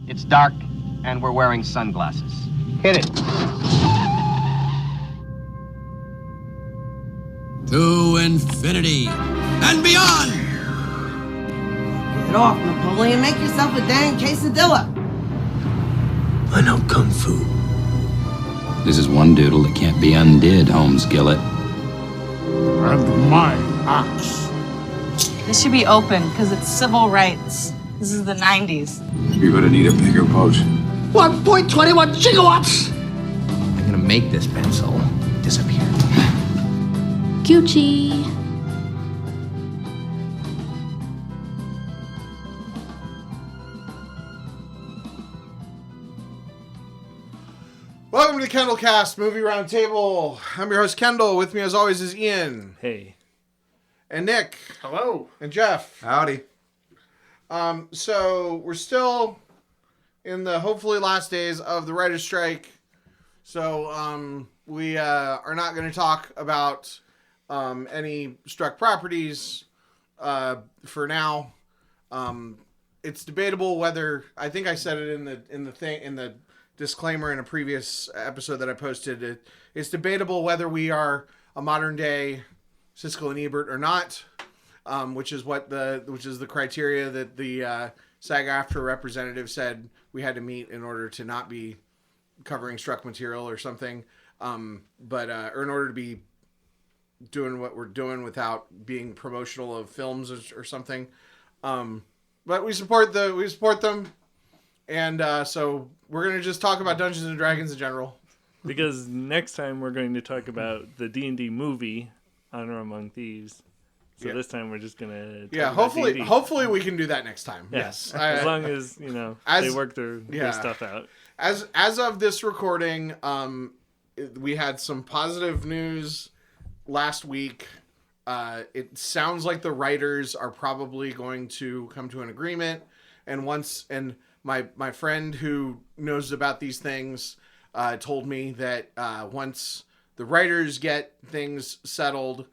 It's dark, and we're wearing sunglasses. Hit it. To infinity and beyond! Get off, Napoleon. Make yourself a dang quesadilla. I know Kung Fu. This is one doodle that can't be undid, Holmes Gillett. And my axe. This should be open because it's civil rights. This is the 90s. You're gonna need a bigger boat. 1.21 gigawatts! I'm gonna make this pencil disappear. Gucci. Welcome to the KendallCast Movie Roundtable. I'm your host, Kendall. With me, as always, is Ian. Hey. And Nick. Hello. And Jeff. Howdy. So, we're still in the hopefully last days of the writer's strike. So, we are not going to talk about any struck properties for now. It's debatable whether, I think I said it in the disclaimer in a previous episode that I posted. It's debatable whether we are a modern day Siskel and Ebert or not, which is the criteria that the SAG-AFTRA representative said we had to meet in order to not be covering struck material or something, or in order to be doing what we're doing without being promotional of films or something. But we support them. And so we're going to just talk about Dungeons & Dragons in general. Because next time we're going to talk about the D&D movie, Honor Among Thieves. So this time we're just going to talk about D&D. Hopefully we can do that next time. Yeah. Yes. As long as, they work their stuff out. As of this recording, we had some positive news last week. It sounds like the writers are probably going to come to an agreement. And my friend who knows about these things told me that once the writers get things settled,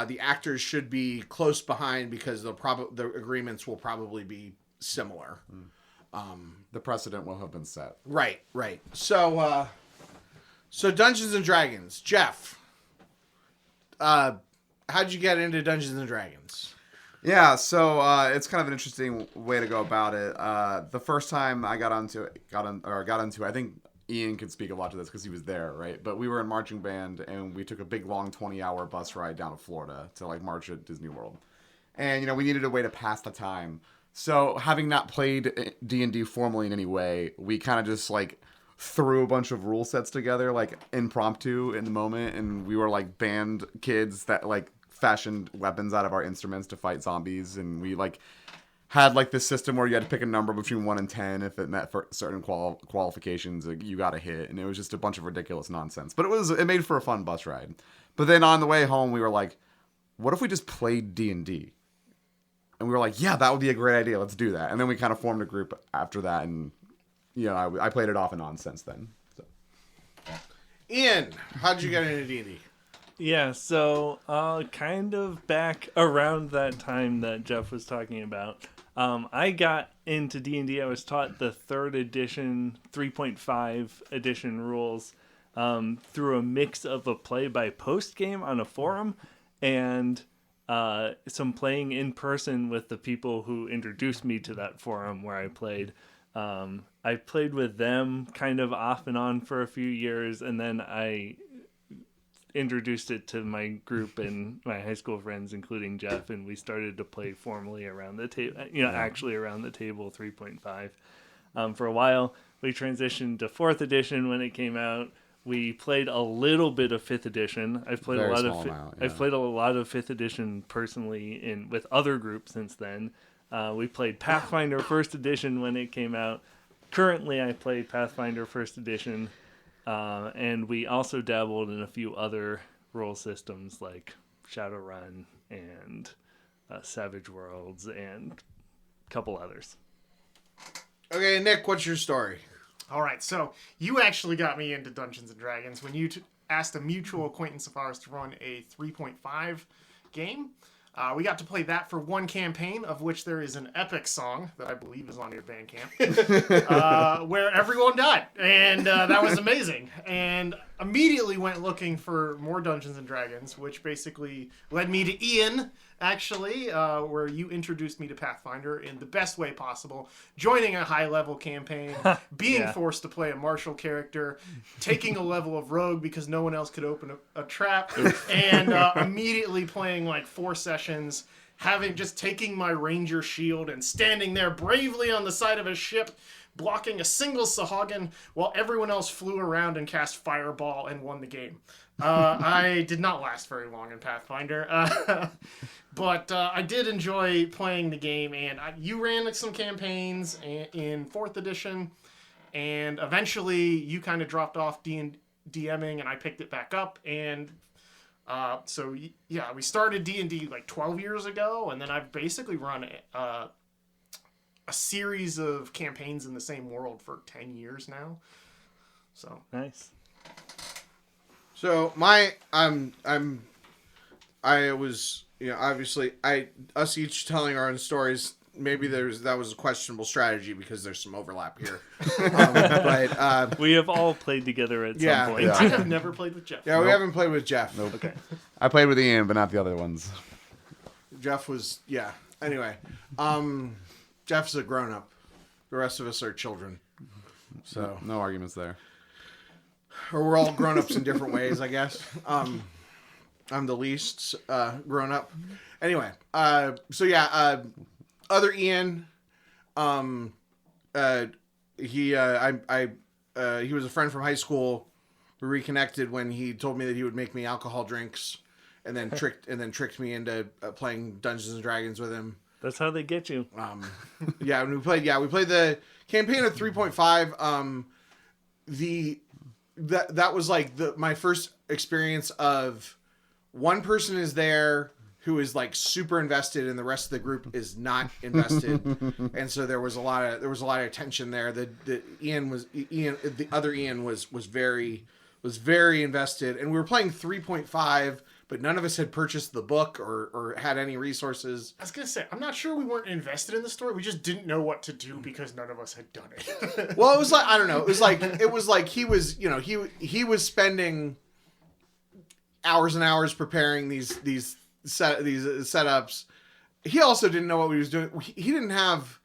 the actors should be close behind because the agreements will probably be similar. The precedent will have been set. Right. So Dungeons and Dragons, Jeff. How'd you get into Dungeons and Dragons? Yeah, so it's kind of an interesting way to go about it. The first time I got into it, I think Ian could speak a lot to this because he was there, right? But we were in marching band and we took a big long 20-hour bus ride down to Florida to march at Disney World, and we needed a way to pass the time. So having not played D&D formally in any way, we kind of just threw a bunch of rule sets together impromptu in the moment, and we were band kids that fashioned weapons out of our instruments to fight zombies, and we had this system where you had to pick a number between 1 and 10. If it met for certain qualifications, you got a hit, and it was just a bunch of ridiculous nonsense. But it made for a fun bus ride. But then on the way home, we were like, what if we just played D&D? And we were like, yeah, that would be a great idea. Let's do that. And then we kind of formed a group after that, and I played it off and on since then. So. Ian, how did you get into D&D? Yeah, so kind of back around that time that Jeff was talking about, I got into D&D. I was taught the 3rd edition, 3.5 edition rules through a mix of a play-by-post game on a forum and some playing in person with the people who introduced me to that forum where I played. I played with them kind of off and on for a few years, and then I introduced it to my group and my high school friends, including Jeff, and we started to play formally around the table, actually around the table 3.5. For a while, we transitioned to 4th edition when it came out. We played a little bit of 5th edition. I've played Very a lot small of amount, yeah. I've played a lot of 5th edition personally with other groups since then. We played Pathfinder 1st edition when it came out. Currently, I play Pathfinder 1st edition. And we also dabbled in a few other role systems like Shadowrun and Savage Worlds and a couple others. Okay, Nick, what's your story? All right, so you actually got me into Dungeons & Dragons when you asked a mutual acquaintance of ours to run a 3.5 game. We got to play that for one campaign, of which there is an epic song that I believe is on your Bandcamp, where everyone died, and that was amazing. And immediately went looking for more Dungeons and Dragons, which basically led me to Ian, actually, where you introduced me to Pathfinder in the best way possible, joining a high-level campaign, being forced to play a martial character, taking a level of rogue because no one else could open a trap, and immediately playing like 4 sessions, taking my ranger shield and standing there bravely on the side of a ship, blocking a single Sahagin while everyone else flew around and cast Fireball and won the game. I did not last very long in Pathfinder, but I did enjoy playing the game, and you ran some campaigns in 4th edition, and eventually you kind of dropped off DMing, and I picked it back up, and so yeah, we started D&D like 12 years ago, and then I've basically run a series of campaigns in the same world for 10 years now. So nice. So I was, obviously us each telling our own stories. Maybe that was a questionable strategy because there's some overlap here. But we have all played together at some point. Yeah. I have never played with Jeff. Yeah, we haven't played with Jeff. Nope. Okay. I played with Ian, but not the other ones. Jeff was, Anyway, Jeff's a grown-up. The rest of us are children. So no arguments there. Or we're all grown-ups in different ways, I guess. I'm the least grown-up. Anyway, other Ian, he was a friend from high school. We reconnected when he told me that he would make me alcohol drinks, and then tricked me into playing Dungeons and Dragons with him. That's how they get you. When we played the campaign of 3.5. That was like my first experience of one person is there who is like super invested and the rest of the group is not invested. And so there was a lot of tension there. The other Ian was very invested, and we were playing 3.5, but none of us had purchased the book or had any resources. I was gonna say, I'm not sure we weren't invested in the story. We just didn't know what to do because none of us had done it. Well, it was like, I don't know. It was like he was, he was spending hours and hours preparing these setups. He also didn't know what he was doing. He didn't have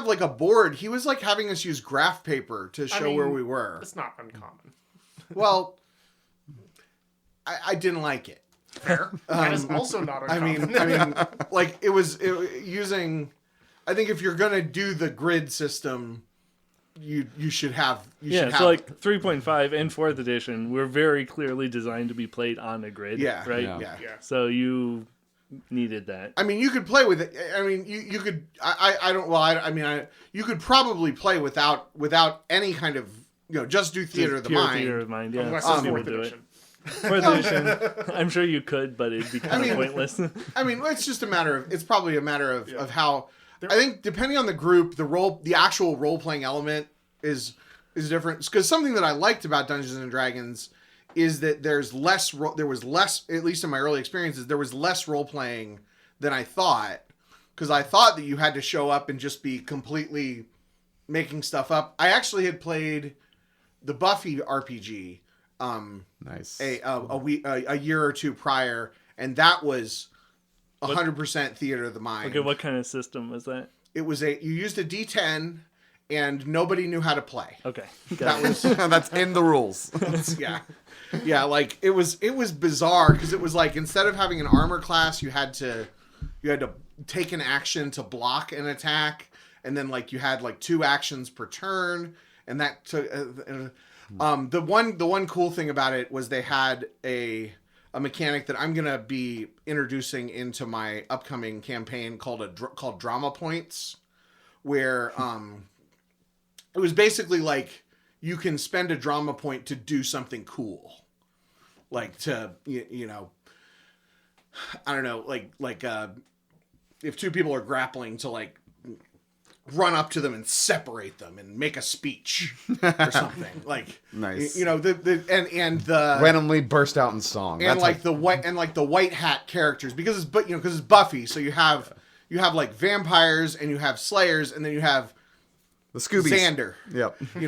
like a board. He was like having us use graph paper to show where we were. It's not uncommon. Well, I didn't like it. Fair. That is also not uncommon. I mean, like it was using. I think if you're gonna do the grid system, you should have. So like 3.5 and 4th edition were very clearly designed to be played on a grid. Yeah. Right. Yeah. So you needed that. I mean, you could play with it. I mean, you could. You could probably play without any kind of just do theater of the mind. Theater of the mind. Yeah. Unless it's 4th edition. 4th edition. I'm sure you could, but it'd be kind of pointless. I mean, it's just a matter of. It's probably a matter of how. I think depending on the group, the actual role playing element is different. Because something that I liked about Dungeons and Dragons is that there was less, at least in my early experiences, there was less role playing than I thought. Because I thought that you had to show up and just be completely making stuff up. I actually had played the Buffy RPG. Nice. A year or two prior, and that was 100% theater of the mind. Okay, what kind of system was that? It was you used a D10, and nobody knew how to play. Okay, that's in the rules. Yeah. Like it was bizarre because it was like instead of having an armor class, you had to take an action to block an attack, and then like you had like 2 actions per turn, and that took. The one cool thing about it was they had a mechanic that I'm gonna be introducing into my upcoming campaign called drama points, where it was basically like you can spend a drama point to do something cool, like to I don't know, like if 2 people are grappling to like run up to them and separate them and make a speech or something. Like, nice. You know, the randomly burst out in song. And the white hat characters, because it's Buffy, so you have like vampires and you have slayers and then you have the Scoobies. Xander. Yep. Who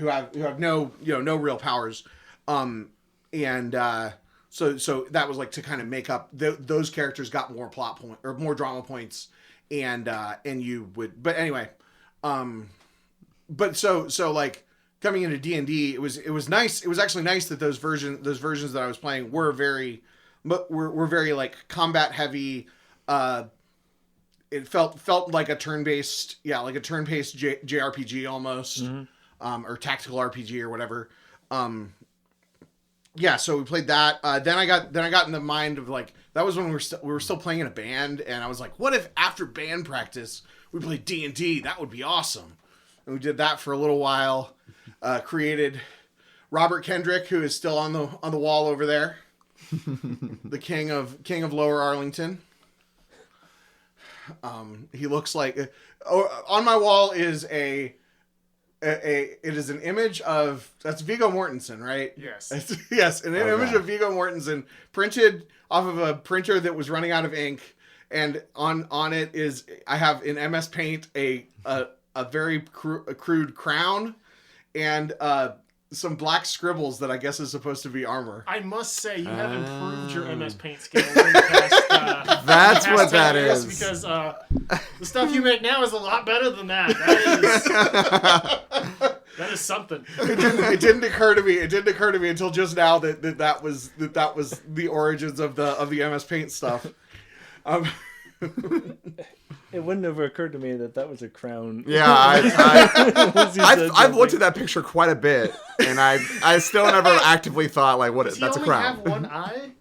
have no real powers. So that was like to kind of make up those characters got more plot point or more drama points, and you would. But anyway, but so like coming into D&D, it was nice. It was actually nice that those versions that I was playing were very like combat heavy. It felt like a turn-based JRPG almost, or tactical RPG or whatever. Yeah, so we played that. Then I got in the mind of like that was when we were still playing in a band, and I was like, what if after band practice we played D&D? That would be awesome. And we did that for a little while. Created Robert Kendrick, who is still on the wall over there, the king of Lower Arlington. He looks like on my wall is it is an image of that's Viggo Mortensen, right? Yes. Yes, an image of Viggo Mortensen printed off of a printer that was running out of ink, and on it is I have in MS Paint a very crude crown and some black scribbles that I guess is supposed to be armor. I must say, you have improved your MS Paint skill in the past. That's what 10 that years, is. because the stuff you make now is a lot better than that. That is something. It didn't occur to me. It didn't occur to me until just now that was the origins of the MS Paint stuff. It wouldn't have occurred to me that was a crown. Yeah, I've looked at that picture quite a bit, and I still never actively thought like, what? That's a crown. Does he only have one eye?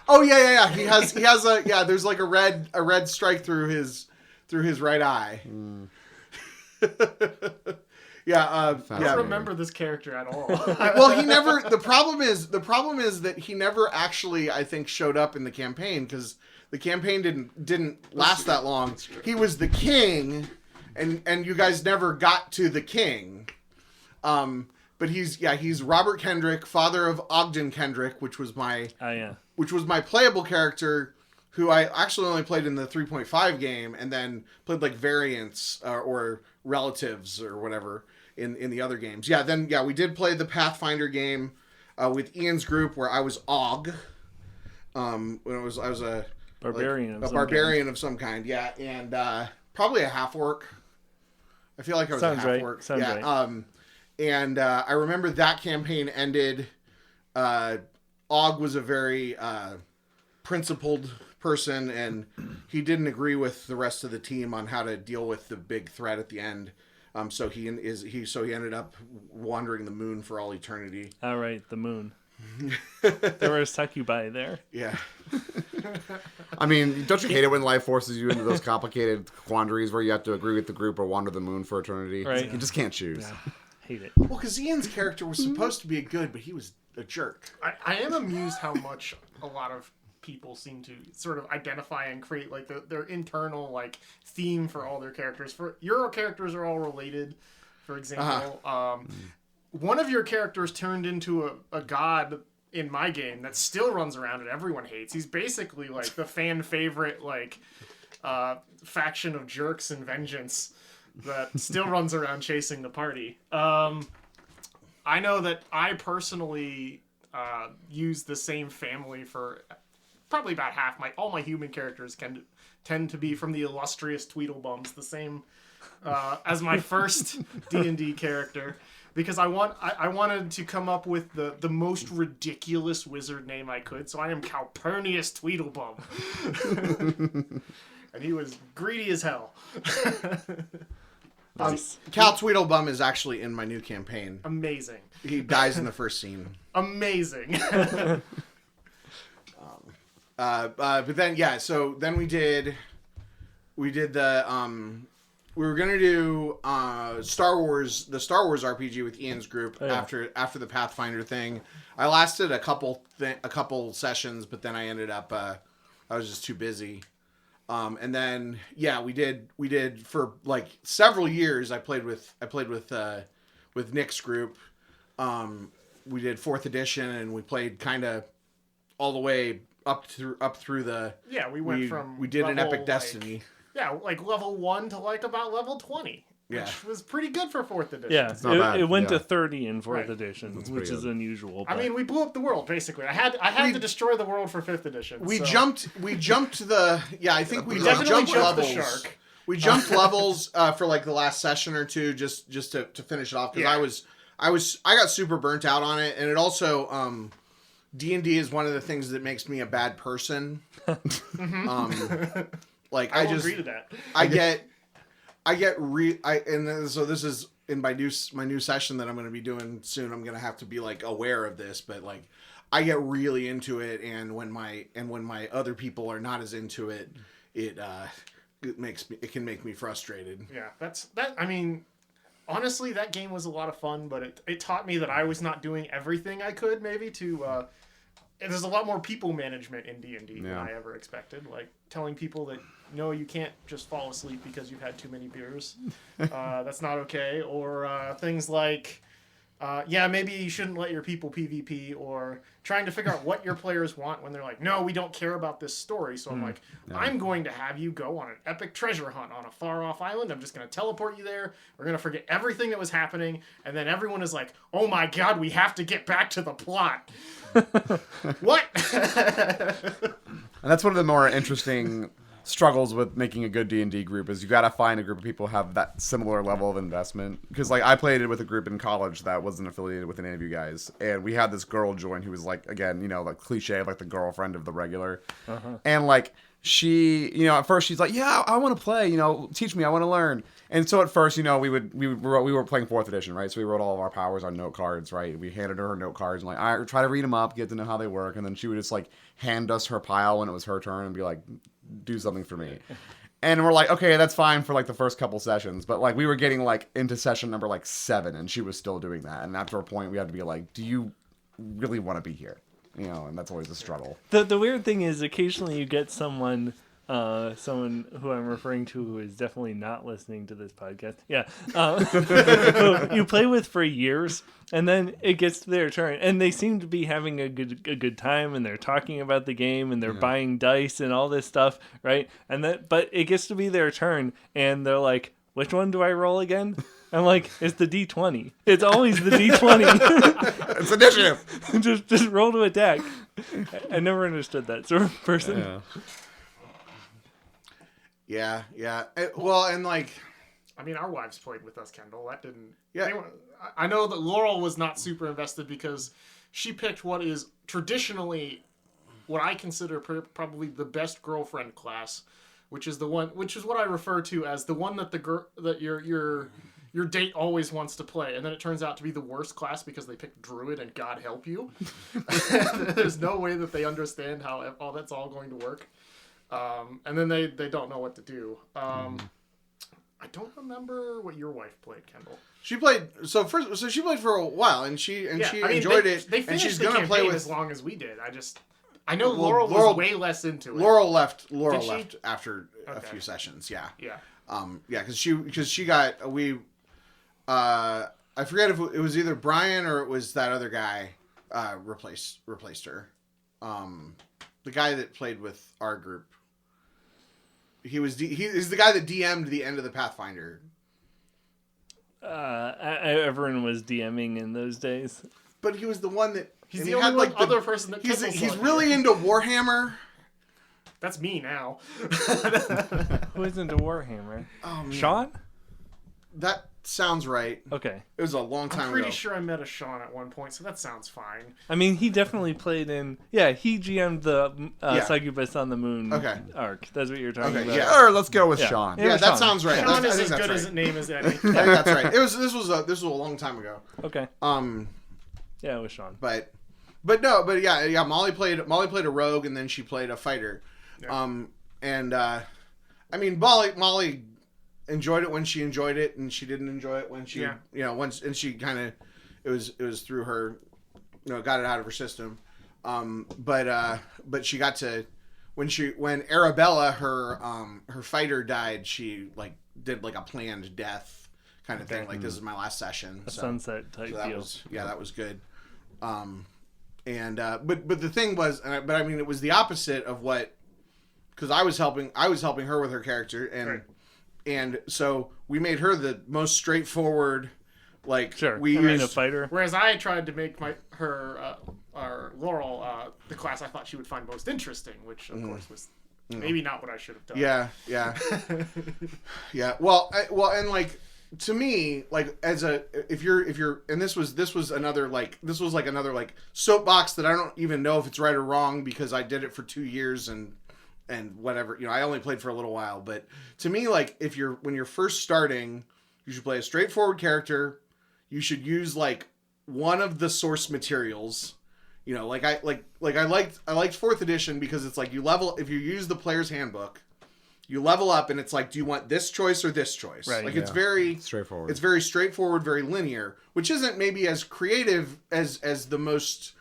Oh yeah. He has a there's like a red strike through his right eye. Yeah, I don't remember this character at all. Well, he never. The problem is that he never actually, I think, showed up in the campaign because the campaign didn't last that long. He was the king, and you guys never got to the king. But he's Robert Kendrick, father of Ogden Kendrick, which was my playable character, who I actually only played in the 3.5 game, and then played like variants or relatives or whatever in the other games. We did play the Pathfinder game with Ian's group where I was Og. When I was a barbarian, of some kind. Yeah, and probably a half orc. I feel like I was a half orc. Sounds right. And I remember that campaign ended. Og was a very principled person, and he didn't agree with the rest of the team on how to deal with the big threat at the end. So he ended up wandering the moon for all eternity. All right, the moon. There were succubi there. Yeah. I mean, don't you hate it when life forces you into those complicated quandaries where you have to agree with the group or wander the moon for eternity? Right. You just can't choose. Yeah. Hate it. Well, because Ian's character was supposed to be good, but he was a jerk. I am amused how much a lot of people seem to sort of identify and create like their internal like theme for all their characters. For your characters are all related, for example. One of your characters turned into a god in my game that still runs around and everyone hates. He's basically like the fan favorite like faction of jerks and vengeance that still runs around chasing the party. I know that I personally use the same family for probably about half all my human characters tend to be from the illustrious Tweedlebums, the same as my first D&D character, because I wanted to come up with the most ridiculous wizard name I could, so I am Calpurnius Tweedlebum. And he was greedy as hell. Cal Tweedlebum is actually in my new campaign. Amazing. He dies in the first scene. Amazing. But then so then we did the we were gonna do the Star Wars RPG with Ian's group after the Pathfinder thing. I lasted a couple sessions, but then I ended up I was just too busy. And then we did for like several years. I played with Nick's group. We did 4th edition, and we played kind of all the way up through the. Yeah, we did an Epic like, Destiny. Yeah, like level 1 to like about level 20. Which was pretty good for 4th edition. Yeah, it went to 30 in 4th edition, which is unusual. But... I mean, we blew up the world basically. I had to destroy the world for 5th edition. We jumped the. Yeah, I think we definitely jumped levels. The shark. We jumped levels for like the last session or two just to finish it off because I got super burnt out on it, and it also D&D is one of the things that makes me a bad person. Like I just agree to that. So this is in my new session that I'm going to be doing soon. I'm going to have to be like aware of this, but like I get really into it, and when my other people are not as into it, it can make me frustrated. Yeah, that. I mean, honestly, that game was a lot of fun, but it taught me that I was not doing everything I could maybe to. There's a lot more people management in D&D than I ever expected. Like telling people that no, you can't just fall asleep because you've had too many beers. That's not okay. Or things like, maybe you shouldn't let your people PvP, or trying to figure out what your players want when they're like, no, we don't care about this story. So I'm like, I'm going to have you go on an epic treasure hunt on a far off island. I'm just going to teleport you there. We're going to forget everything that was happening. And then everyone is like, oh my God, we have to get back to the plot. What? And that's one of the more interesting struggles with making a good D&D group is you got to find a group of people who have that similar level of investment. Because like I played it with a group in college that wasn't affiliated with any of you guys, and we had this girl join who was like, again, like cliche of like the girlfriend of the regular, and like she, at first she's like, yeah, I want to play, teach me, I want to learn. And so at first, we were playing 4th edition, right? So we wrote all of our powers on note cards, right? We handed her note cards and like, I try to read them up, get to know how they work, and then she would just like hand us her pile when it was her turn and be like, do something for me. And we're like, okay, that's fine for like the first couple sessions, but like we were getting like into session number like 7, and she was still doing that. And after a point, we had to be like, do you really want to be here? And that's always a struggle. The weird thing is occasionally you get someone who I'm referring to who is definitely not listening to this podcast. Yeah. Who you play with for years, and then it gets to their turn, and they seem to be having a good time, and they're talking about the game, and they're buying dice and all this stuff, right? But it gets to be their turn, and they're like, which one do I roll again? I'm like, it's the D20. It's always the D20. It's initiative. just roll to attack. I never understood that sort of person. Yeah. Well, and like, I mean, our wives played with us, Kendall. That didn't. Yeah. I know that Laurel was not super invested because she picked what is traditionally what I consider probably the best girlfriend class, which is what I refer to as the one that your date always wants to play, and then it turns out to be the worst class because they picked Druid, and God help you. There's no way that they understand how all that's all going to work. And then they don't know what to do. I don't remember what your wife played, Kendall. She played she played for a while, and she enjoyed it. They and she's the gonna play with as long as we did. I know Laurel was way less into it. Laurel left after a few sessions. Yeah. Yeah. Because she got I forget if it was either Brian or it was that other guy replaced her. The guy that played with our group. He's the guy that DM'd the end of the Pathfinder. Everyone was DMing in those days. But he was the one that... He's the only other person that... He's really into Warhammer. That's me now. Who is into Warhammer? Oh, man. Sean? That sounds right. Okay. It was a long time ago. I'm pretty sure I met a Sean at one point, so that sounds fine. I mean, he definitely played in... Yeah, he GM'd the Succubus on the Moon arc. That's what you're talking about. Yeah. Or let's go with Sean. Yeah, that sounds right. Sean is as good as a name as any. I think that's right. This was a long time ago. Okay. Yeah, it was Sean. But Molly played a rogue, and then she played a fighter. Yeah. I mean, Molly enjoyed it when she enjoyed it, and she didn't enjoy it when she and she kind of it was through her, got it out of her system. But she got to when Arabella, her fighter died, she like did like a planned death kind of thing. Like, this is my last session. A sunset type deal. That was good. But the thing was, but I mean, it was the opposite of what, because I was helping her with her character, and so we made her the most straightforward, like, a fighter. Whereas I tried to make our Laurel the class I thought she would find most interesting, which of course was maybe not what I should have done. Yeah. Well, and like, to me, like, if you're, and this was another soapbox that I don't even know if it's right or wrong, because I did it for 2 years and whatever, I only played for a little while. But to me, like, when you're first starting, you should play a straightforward character. You should use like one of the source materials. Like I liked 4th edition because it's like if you use the player's handbook, you level up, and it's like, do you want this choice or this choice? Right. Like, it's very straightforward. It's very straightforward, very linear, which isn't maybe as creative as the most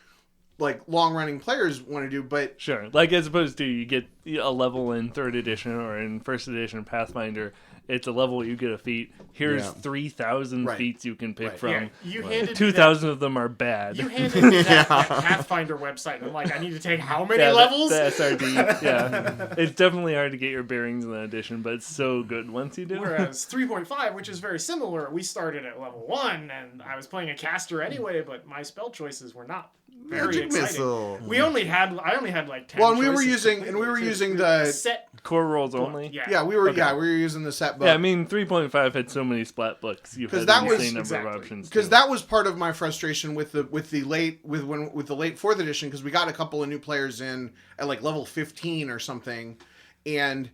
like long running players want to do, but sure. Like, as opposed to you get a level in 3rd edition or in 1st edition Pathfinder, it's a level you get a feat. Here's 3,000 feats you can pick from. Yeah, you handed 2,000 of them are bad. You handed me that Pathfinder website, and I'm like, I need to take how many levels? The SRD, yeah. It's definitely hard to get your bearings in that edition, but it's so good once you do. Whereas 3.5, which is very similar, we started at level 1, and I was playing a caster anyway, but my spell choices were not very exciting. Missile. I only had like 10. Well, and we were using the set core rolls only. Yeah, we were using the set book. Yeah, I mean 3.5 had so many splat books. You had the same number of options. Because that was part of my frustration with the late 4th edition, because we got a couple of new players in at like level 15 or something, and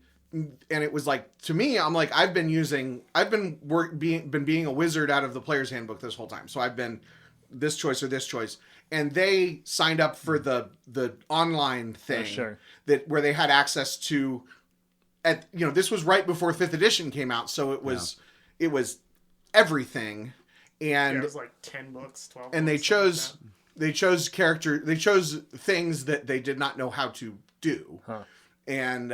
it was like, to me, I'm like, I've been being a wizard out of the player's handbook this whole time. So I've been this choice or this choice. And they signed up for the online thing where they had access to, this was right before 5th edition came out, so it was everything, and it was like 10 books, 12. And books, they chose things that they did not know how to do, and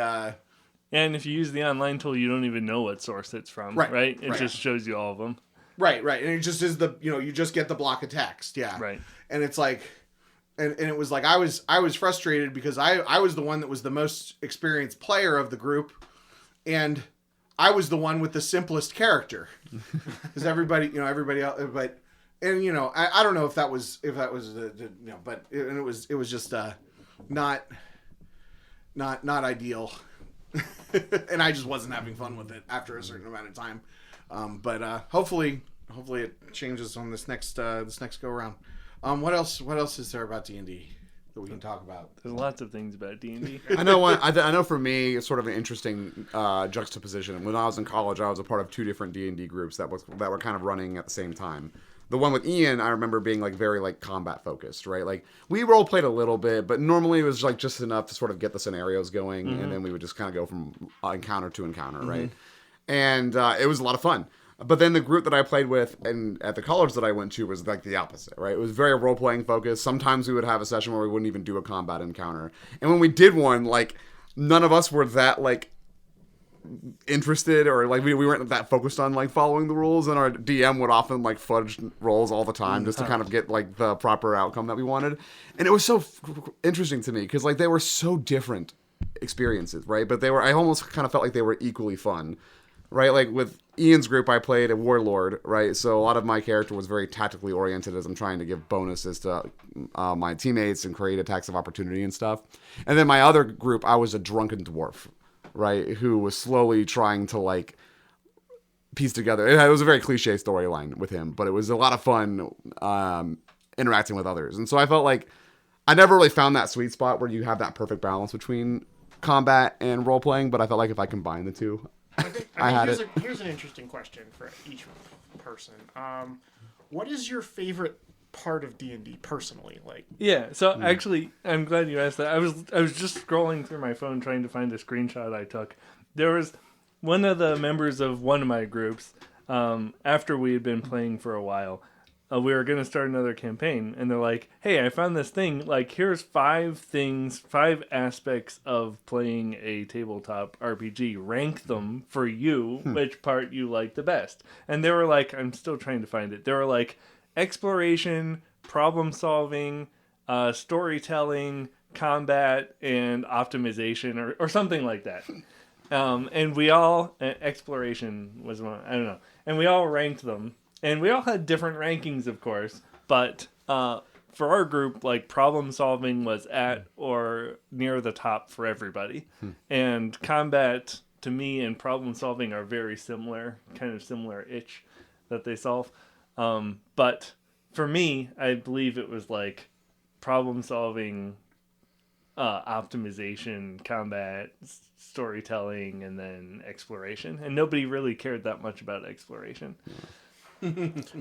if you use the online tool, you don't even know what source it's from, right? It just shows you all of them. Right, and it just is you just get the block of text, right. And it's like, and it was like, I was frustrated because I was the one that was the most experienced player of the group, and I was the one with the simplest character, because everybody else, but, and I don't know if that was but it was just not ideal, and I just wasn't having fun with it after a certain amount of time, but hopefully it changes on this next go around. What else is there about D&D that we can talk about? There's lots of things about D&D. I know for me, it's sort of an interesting juxtaposition. When I was in college, I was a part of 2 different D&D groups that were kind of running at the same time. The one with Ian, I remember being like very like combat focused, right? Like, we role played a little bit, but normally it was like just enough to sort of get the scenarios going, and then we would just kind of go from encounter to encounter, right? And it was a lot of fun. But then the group that I played with and at the college that I went to was like the opposite, right? It was very role-playing focused. Sometimes we would have a session where we wouldn't even do a combat encounter. And when we did one, like, none of us were that, like, interested, or like we weren't that focused on like following the rules, and our DM would often like fudge rolls all the time just to kind of get like the proper outcome that we wanted. And it was so interesting to me because like they were so different experiences, right? But I almost kind of felt like they were equally fun. Right, like with Ian's group, I played a warlord, right? So a lot of my character was very tactically oriented as I'm trying to give bonuses to my teammates and create attacks of opportunity and stuff. And then my other group, I was a drunken dwarf, right? Who was slowly trying to like piece together. It was a very cliche storyline with him, but it was a lot of fun interacting with others. And so I felt like I never really found that sweet spot where you have that perfect balance between combat and role playing, but I felt like if I combined the two, here's an interesting question for each person. What is your favorite part of D&D personally? Like, yeah. So actually, I'm glad you asked that. I was just scrolling through my phone trying to find a screenshot I took. There was one of the members of one of my groups. After we had been playing for a while, we were going to start another campaign, and they're like, hey, I found this thing. Like, here's 5 aspects of playing a tabletop RPG. Rank them for you, which part you like the best. And they were like, I'm still trying to find it. They were like, exploration, problem solving, storytelling, combat, and optimization, or something like that. And we all, exploration was one, I don't know. And we all ranked them. And we all had different rankings, of course, but for our group, like, problem solving was at or near the top for everybody. And combat, to me, and problem solving are very similar, kind of similar itch that they solve. But for me, I believe it was like problem solving, optimization, combat, storytelling, and then exploration. And nobody really cared that much about exploration.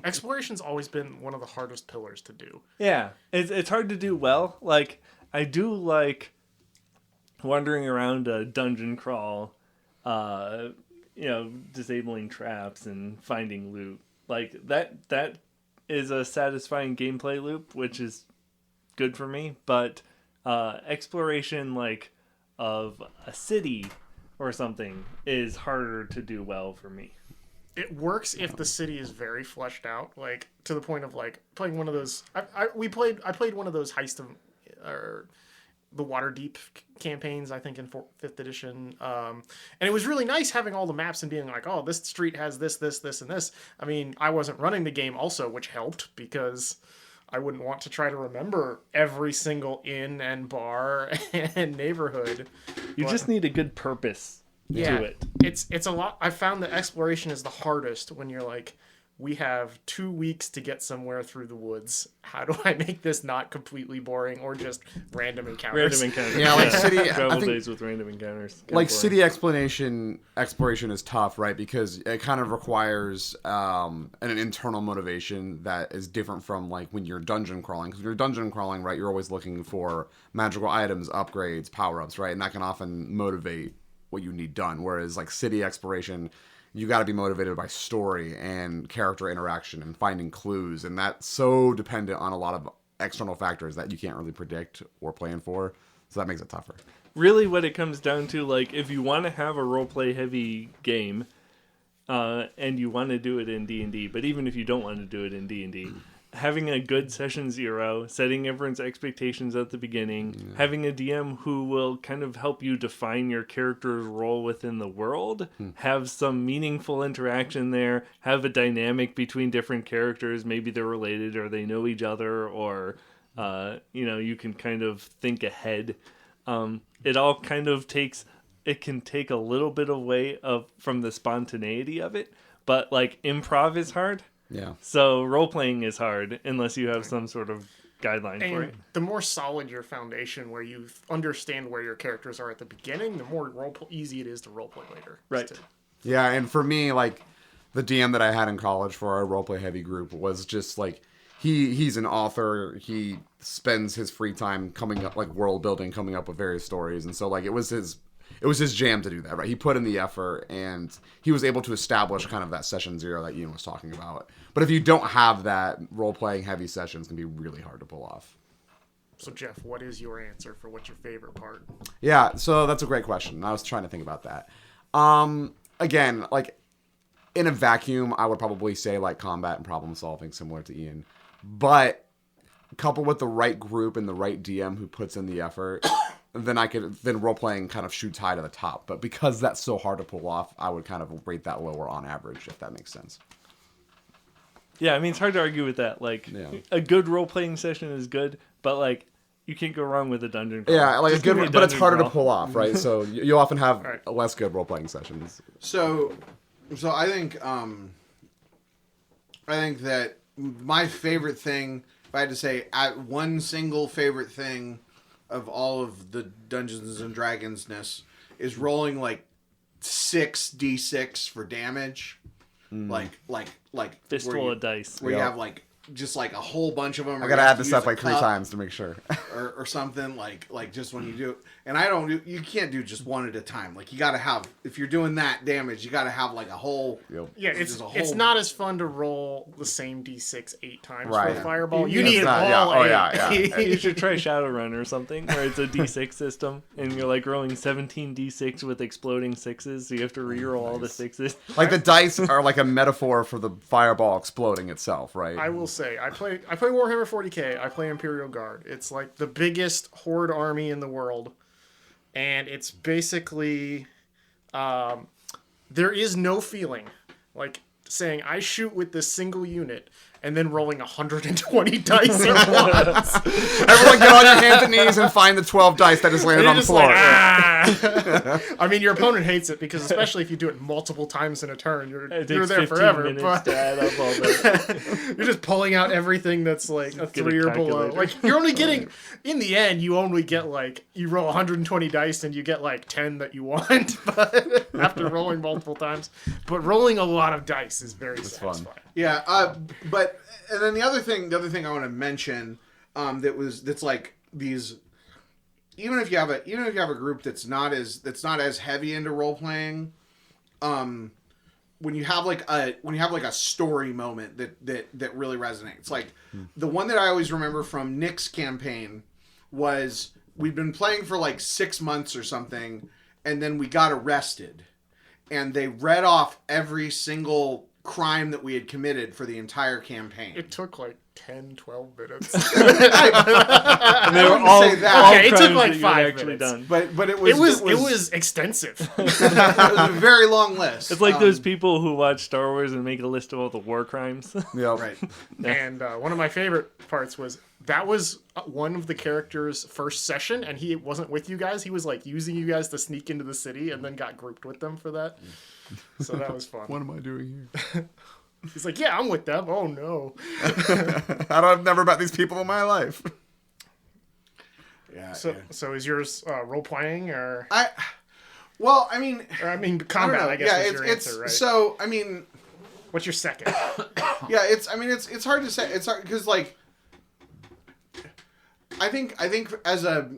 Exploration's always been one of the hardest pillars to do. Yeah, it's hard to do well. Like, I do like wandering around a dungeon crawl, disabling traps and finding loot. Like, that is a satisfying gameplay loop, which is good for me. But exploration, like, of a city or something is harder to do well for me. It works if the city is very fleshed out, like to the point of like playing one of those. I played one of those heist of, or the Waterdeep campaigns, I think in 5th edition, and it was really nice having all the maps and being like, oh, this street has this, and this. I mean, I wasn't running the game also, which helped because I wouldn't want to try to remember every single inn and bar and neighborhood. You just need a good purpose. To it. It's a lot. I found that exploration is the hardest when you're like, we have 2 weeks to get somewhere through the woods. How do I make this not completely boring or just random encounters? Yeah, like city travel days with random encounters. Like city exploration is tough, right? Because it kind of requires an internal motivation that is different from like when you're dungeon crawling. Because when you're dungeon crawling, right, you're always looking for magical items, upgrades, power-ups, right? And that can often motivate what you need done. Whereas like city exploration, you got to be motivated by story and character interaction and finding clues, and that's so dependent on a lot of external factors that you can't really predict or plan for, so that makes it tougher. Really what it comes down to, like, if you want to have a roleplay heavy game and you want to do it in D&D, but even if you don't want to do it in D&D, having a good session 0, setting everyone's expectations at the beginning, having a DM who will kind of help you define your character's role within the world, have some meaningful interaction there, have a dynamic between different characters, maybe they're related or they know each other, or you can kind of think ahead. It all kind of can take a little bit away from the spontaneity of it, but like improv is hard. Yeah. So role-playing is hard unless you have some sort of guideline for it. The more solid your foundation, where you understand where your characters are at the beginning, the more easy it is to roleplay later. Right. Yeah, and for me, like, the DM that I had in college for our roleplay heavy group was just like, he's an author. He spends his free time coming up, like, world building, coming up with various stories. And so, like, it was his jam to do that, right? He put in the effort, and he was able to establish kind of that session 0 that Ian was talking about. But if you don't have that, role-playing heavy sessions can be really hard to pull off. So, Jeff, what is your answer for what's your favorite part? Yeah, so that's a great question. I was trying to think about that. Again, like, in a vacuum, I would probably say, like, combat and problem solving, similar to Ian. But coupled with the right group and the right DM who puts in the effort, then role-playing kind of shoots high to the top. But because that's so hard to pull off, I would kind of rate that lower on average, if that makes sense. Yeah, I mean, it's hard to argue with that. Like, a good role-playing session is good, but, like, you can't go wrong with a dungeon crawl. Yeah, like, but it's harder to pull off, right? So you'll often have less good role-playing sessions. So I think that my favorite thing, if I had to say one single favorite thing of all of the Dungeons and Dragons-ness, is rolling like 6d6 for damage. Like fistful of dice. Where you have like just like a whole bunch of them. I gotta add this up like 3 times to make sure. or something like just when you do, and you can't do just one at a time. Like you gotta have, if you're doing that damage, you gotta have like a whole. Yep. Yeah, it's not as fun to roll the same d6 8 times for Right. a fireball. You Yeah, need it's it not- all. yeah. You should try Shadowrun or something, where it's a d6 system, and you're like rolling 17 d6 with exploding 6s, so you have to reroll all the 6s. Like the dice are like a metaphor for the fireball exploding itself, right? I will say, I play Warhammer 40k. I play Imperial Guard. It's like the biggest horde army in the world, and it's basically there is no feeling like saying I shoot with this single unit and then rolling 120 dice at once. Everyone get on your hands and knees and find the 12 dice that just landed on the floor. I mean, your opponent hates it because, especially if you do it multiple times in a turn, you're there forever. But to add up all that. you're just pulling out everything that's like a 3 or below. Like you're only getting, in the end, you only get like you roll 120 dice and you get like 10 that you want, but after rolling multiple times. But rolling a lot of dice is very satisfying. Fun. Yeah, but and then the other thing I want to mention that's like these. Even if you have a group that's not as heavy into role playing, when you have like a story moment that really resonates. Like the one that I always remember from Nick's campaign was we'd been playing for like 6 months or something, and then we got arrested, and they read off every single crime that we had committed for the entire campaign. It took like 10, 12 minutes. And they were all it took like 5 minutes. Done. But it was extensive. It was a very long list. It's like those people who watch Star Wars and make a list of all the war crimes. Yeah, right. And one of my favorite parts was that was one of the characters' first session, and he wasn't with you guys. He was like using you guys to sneak into the city, and then got grouped with them for that. So that was fun. What am I doing here? He's like, yeah, I'm with them. Oh no. I've never met these people in my life. Yeah. So is yours role playing or? I Combat. don't know. I guess Yeah, was your answer, right? So I mean, what's your second? yeah, it's hard to say. It's hard because like I think as a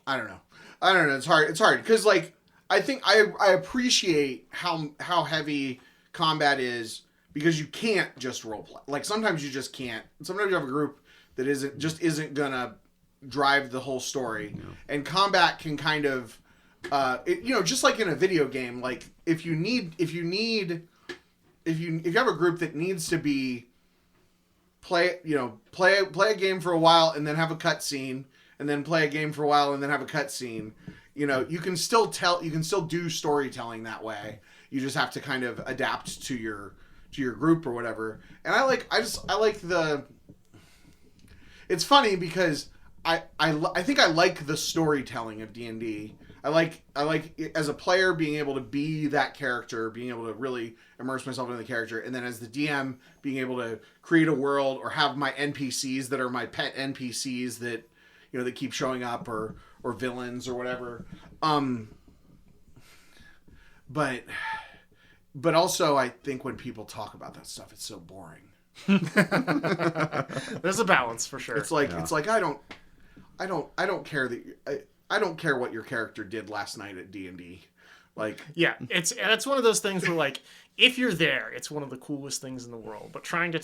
I don't know. It's hard because like I think I appreciate how heavy combat is because you can't just role play. Like sometimes you just can't. Sometimes you have a group that isn't gonna drive the whole story, and combat can kind of just like in a video game. Like if you have a group that needs to be play a game for a while and then have a cutscene, and then play a game for a while and then have a cutscene. You can still do storytelling that way. You just have to kind of adapt to your group or whatever. And I like the. It's funny because I think I like the storytelling of D&D. I like as a player being able to be that character, being able to really immerse myself into the character, and then as the DM being able to create a world or have my NPCs that are my pet NPCs that that keep showing up or villains or whatever. But also I think when people talk about that stuff, it's so boring. There's a balance for sure. It's like I don't care I don't care what your character did last night at D&D. Like it's one of those things where like if you're there, it's one of the coolest things in the world. But trying to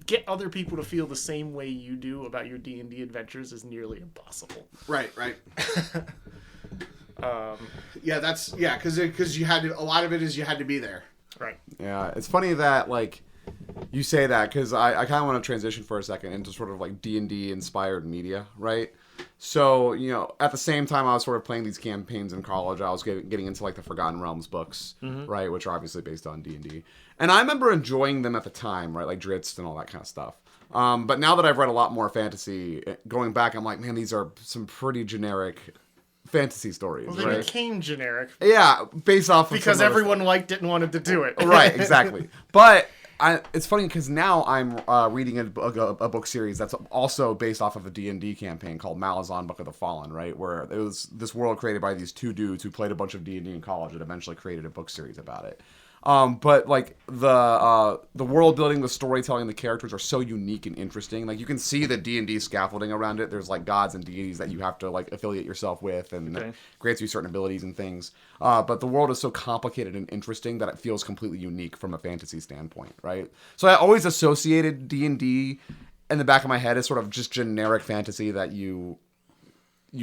get other people to feel the same way you do about your D&D adventures is nearly impossible. Right. Because you had to. A lot of it is you had to be there. Right. Yeah, it's funny that like you say that because I kind of want to transition for a second into sort of like D&D inspired media, right? So at the same time I was sort of playing these campaigns in college, I was getting into like the Forgotten Realms books, right, which are obviously based on D&D, and I remember enjoying them at the time, right, like Drizzt and all that kind of stuff. But now that I've read a lot more fantasy, going back, I'm like, man, these are some pretty generic fantasy stories. Well, they became generic. Yeah, based off of because everyone liked it and wanted to do it. Right, exactly. But it's funny because now I'm reading a book series that's also based off of a D&D campaign called Malazan Book of the Fallen, right? Where it was this world created by these two dudes who played a bunch of D&D in college and eventually created a book series about it. But like the world building, the storytelling, the characters are so unique and interesting. Like you can see the D&D scaffolding around it. There's like gods and deities that you have to like affiliate yourself with, and that grants you certain abilities and things. But the world is so complicated and interesting that it feels completely unique from a fantasy standpoint, right? So I always associated D&D in the back of my head as sort of just generic fantasy that you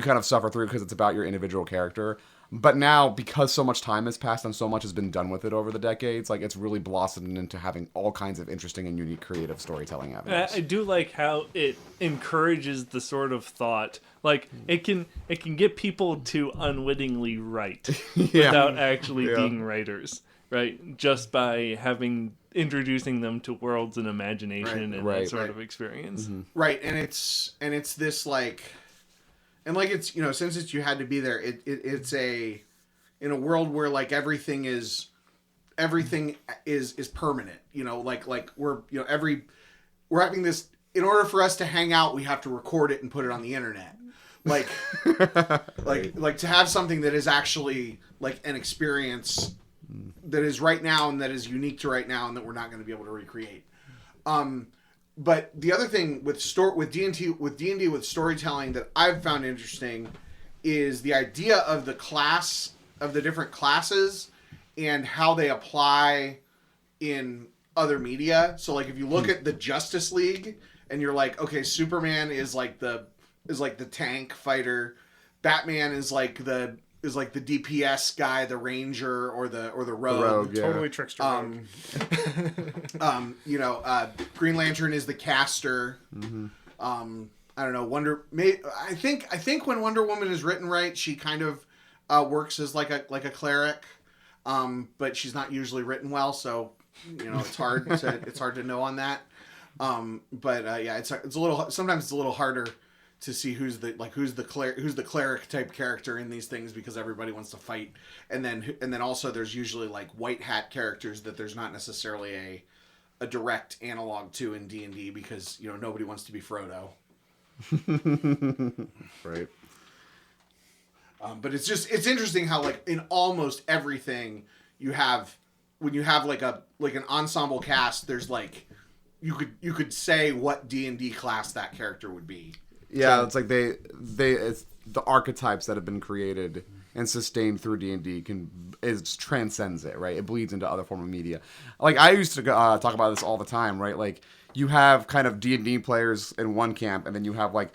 kind of suffer through because it's about your individual character. But now, because so much time has passed and so much has been done with it over the decades, like it's really blossomed into having all kinds of interesting and unique creative storytelling avenues. I do like how it encourages the sort of thought. Like it can get people to unwittingly write without actually being writers, right? Just by introducing them to worlds and imagination and that sort of experience. Mm-hmm. Right, and it's this like. And like it's since it's you had to be there, it's in a world where like everything is permanent. Like we're having this, in order for us to hang out, we have to record it and put it on the internet. Like like to have something that is actually like an experience that is right now and that is unique to right now and that we're not going to be able to recreate. But the other thing with D&D with storytelling that I've found interesting is the idea of the different classes and how they apply in other media. So like if you look at the Justice League and you're like, okay, Superman is like the tank fighter, Batman is like the DPS guy, the ranger or the rogue. Totally trickster rogue. Green Lantern is the caster. Mm-hmm. I don't know. I think when Wonder Woman is written right, she kind of works as like a cleric, but she's not usually written well, so it's hard to know on that. It's a little, sometimes it's a little harder to see who's the cleric type character in these things because everybody wants to fight, and then also there's usually like white hat characters that there's not necessarily a direct analog to in D&D because nobody wants to be Frodo. Right. But it's interesting how like in almost everything when you have like an ensemble cast, there's like you could say what D&D class that character would be. Yeah, it's like it's the archetypes that have been created and sustained through D&D transcends it, right? It bleeds into other form of media. Like I used to talk about this all the time, right? Like you have kind of D&D players in one camp, and then you have like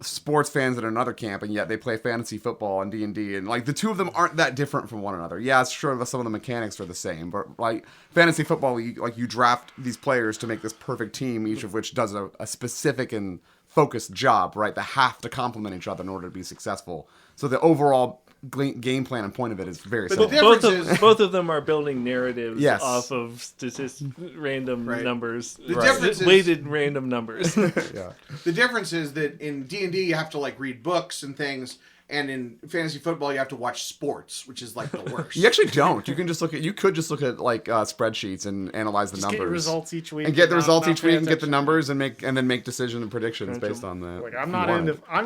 sports fans in another camp, and yet they play fantasy football and D&D, and like the two of them aren't that different from one another. Yeah, it's true that some of the mechanics are the same, but like fantasy football, you draft these players to make this perfect team, each of which does a specific and focused job, right? That have to complement each other in order to be successful. So the overall game plan and point of it is very similar. Both of them are building narratives off of random numbers. The difference is weighted random numbers. Yeah. The difference is that in D&D you have to like read books and things, and in fantasy football you have to watch sports, which is like the worst. You actually don't. You could just look at like spreadsheets and analyze the numbers. Get results each week. And get the results each week and get the numbers and then make decisions and predictions based on that. Like I'm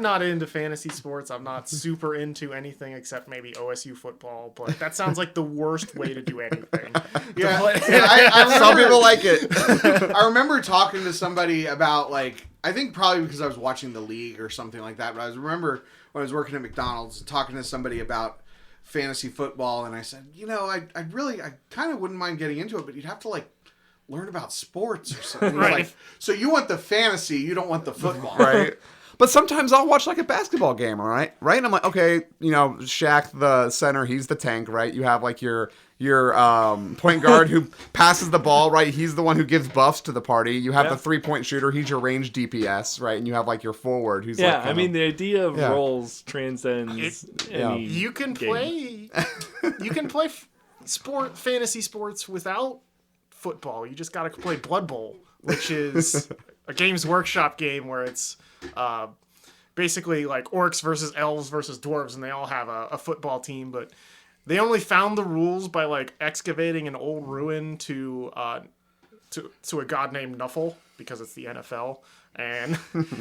not into fantasy sports. I'm not super into anything except maybe OSU football, but that sounds like the worst way to do anything. I some people like it. I remember talking to somebody about like, I think probably because I was watching the league or something like that, but I remember when I was working at McDonald's talking to somebody about fantasy football, and I said, I kind of wouldn't mind getting into it, but you'd have to like learn about sports or something. Right. Like, so you want the fantasy, you don't want the football. Right. But sometimes I'll watch like a basketball game, all right? Right? And I'm like, okay, Shaq, the center, he's the tank, right? You have like your point guard who passes the ball, right? He's the one who gives buffs to the party. You have the 3-point shooter, he's your range DPS, right? And you have like your forward who's the idea of roles transcends any You can play fantasy sports without football. You just got to play Blood Bowl, which is a Games Workshop game where it's basically like orcs versus elves versus dwarves, and they all have a football team, but they only found the rules by like excavating an old ruin to a god named Nuffle, because it's the NFL, and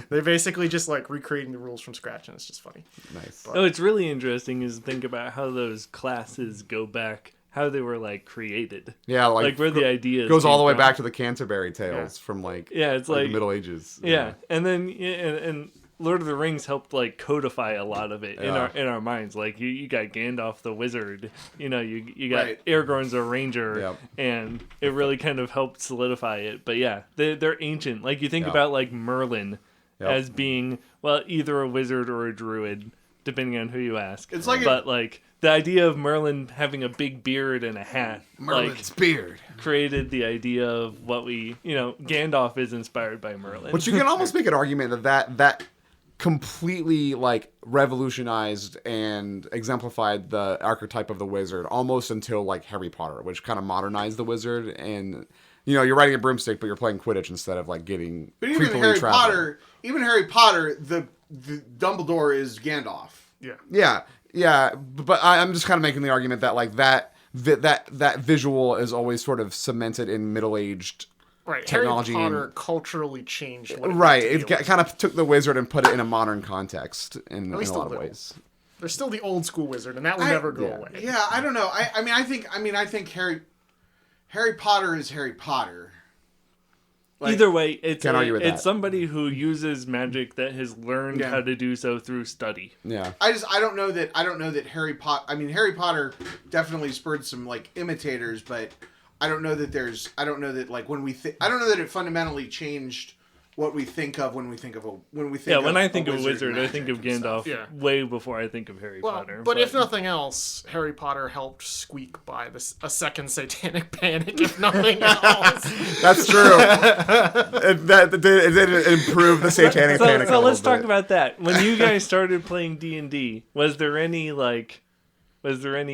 they're basically just like recreating the rules from scratch, and it's just funny. Nice. It's really interesting is to think about how those classes go back, how they were like created. Yeah, like where the ideas goes all the way came back to the Canterbury Tales from like it's the Middle Ages. Yeah, and then and Lord of the Rings helped like codify a lot of it in our minds. Like you got Gandalf the wizard, you got Aragorn's a ranger, and it really kind of helped solidify it. But yeah, they're ancient. Like you think about like Merlin as being either a wizard or a druid, depending on who you ask. It's like like the idea of Merlin having a big beard and a hat, Merlin's beard, created the idea of what we Gandalf is inspired by Merlin. But you can almost make an argument that completely like revolutionized and exemplified the archetype of the wizard almost until like Harry Potter, which kind of modernized the wizard. And you're riding a broomstick, but you're playing Quidditch instead of like getting. But even Harry Potter, the Dumbledore is Gandalf. Yeah. But I'm just kind of making the argument that like that visual is always sort of cemented in middle-aged. Right, technology Harry Potter culturally changed. It kind of took the wizard and put it in a modern context in a lot of ways. They're still the old school wizard, and that will never go away. Yeah, I don't know. I think Harry Potter is Harry Potter. Like, either way, it's somebody who uses magic that has learned how to do so through study. Yeah. I don't know that Harry Potter. I mean, Harry Potter definitely spurred some like imitators, but I don't know that it fundamentally changed what we think of when I think of a wizard, I think of Gandalf way before I think of Harry Potter. But if nothing else, Harry Potter helped squeak by a second satanic panic, if nothing else. That's true. It did improve the satanic panic. So let's talk about that. When you guys started playing D&D, was there any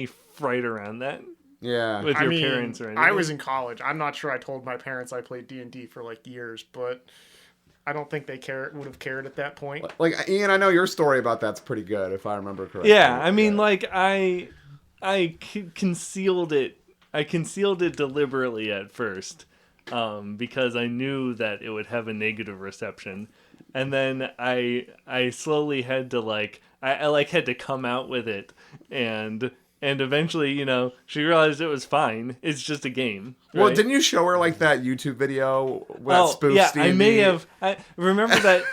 fright around that? Yeah. With your parents or anything? I was in college. I'm not sure I told my parents I played D&D for like years, but I don't think they would have cared at that point. Like, Ian, I know your story about that's pretty good, if I remember correctly. Yeah, I mean, like, I concealed it. I concealed it deliberately at first because I knew that it would have a negative reception. And then I slowly had to, like, I had to come out with it. And eventually, she realized it was fine. It's just a game. Right? Well, didn't you show her like that YouTube video that spoofs yeah, D&D? I may have. I remember that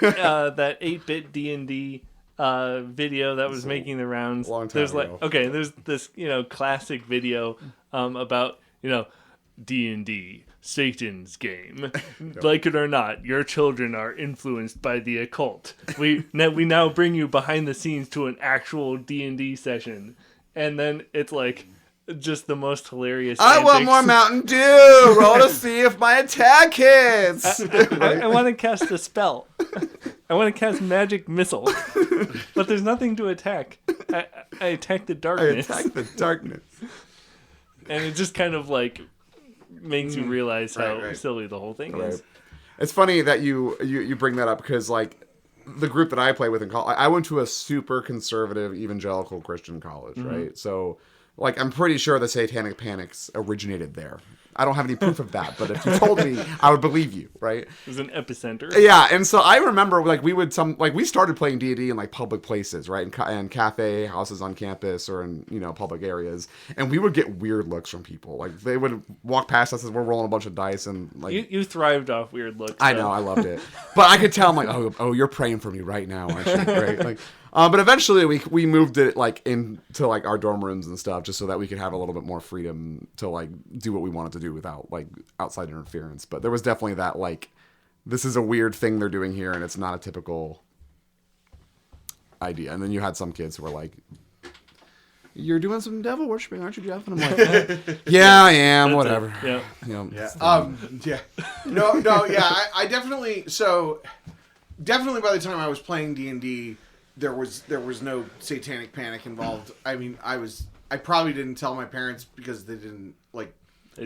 that 8-bit D&D video that was making the rounds. Long time ago. There's this classic video about D&D, Satan's game. Like it or not, your children are influenced by the occult. We now bring you behind the scenes to an actual D&D session. And then it's like just the most hilarious. I want more Mountain Dew. Roll to see if my attack hits. I want to cast a spell. I want to cast magic missile, but there's nothing to attack. I attack the darkness. And it just kind of like makes you realize how silly the whole thing is. It's funny that you bring that up because like. The group that I play with in college, I went to a super conservative evangelical Christian college, right? So, like, I'm pretty sure the satanic panics originated there. I don't have any proof of that, but if you told me, I would believe you, right? It was an epicenter. Yeah, and so I remember, like, we started playing D&D in, like, public places, right? In cafe houses on campus or in, public areas. And we would get weird looks from people. Like, they would walk past us as we're rolling a bunch of dice and, like... You thrived off weird looks. I know, I loved it. But I could tell, I'm like, oh, you're praying for me right now, aren't you? Right? Like... but eventually we moved it like into like our dorm rooms and stuff just so that we could have a little bit more freedom to like do what we wanted to do without like outside interference. But there was definitely that like, this is a weird thing they're doing here and it's not a typical idea. And then you had some kids who were like, you're doing some devil worshiping, aren't you, Jeff? And I'm like, yeah, I am. Whatever. Yeah. Yeah. I definitely. So definitely by the time I was playing D&D, there was no satanic panic involved. I mean, I probably didn't tell my parents because they didn't like.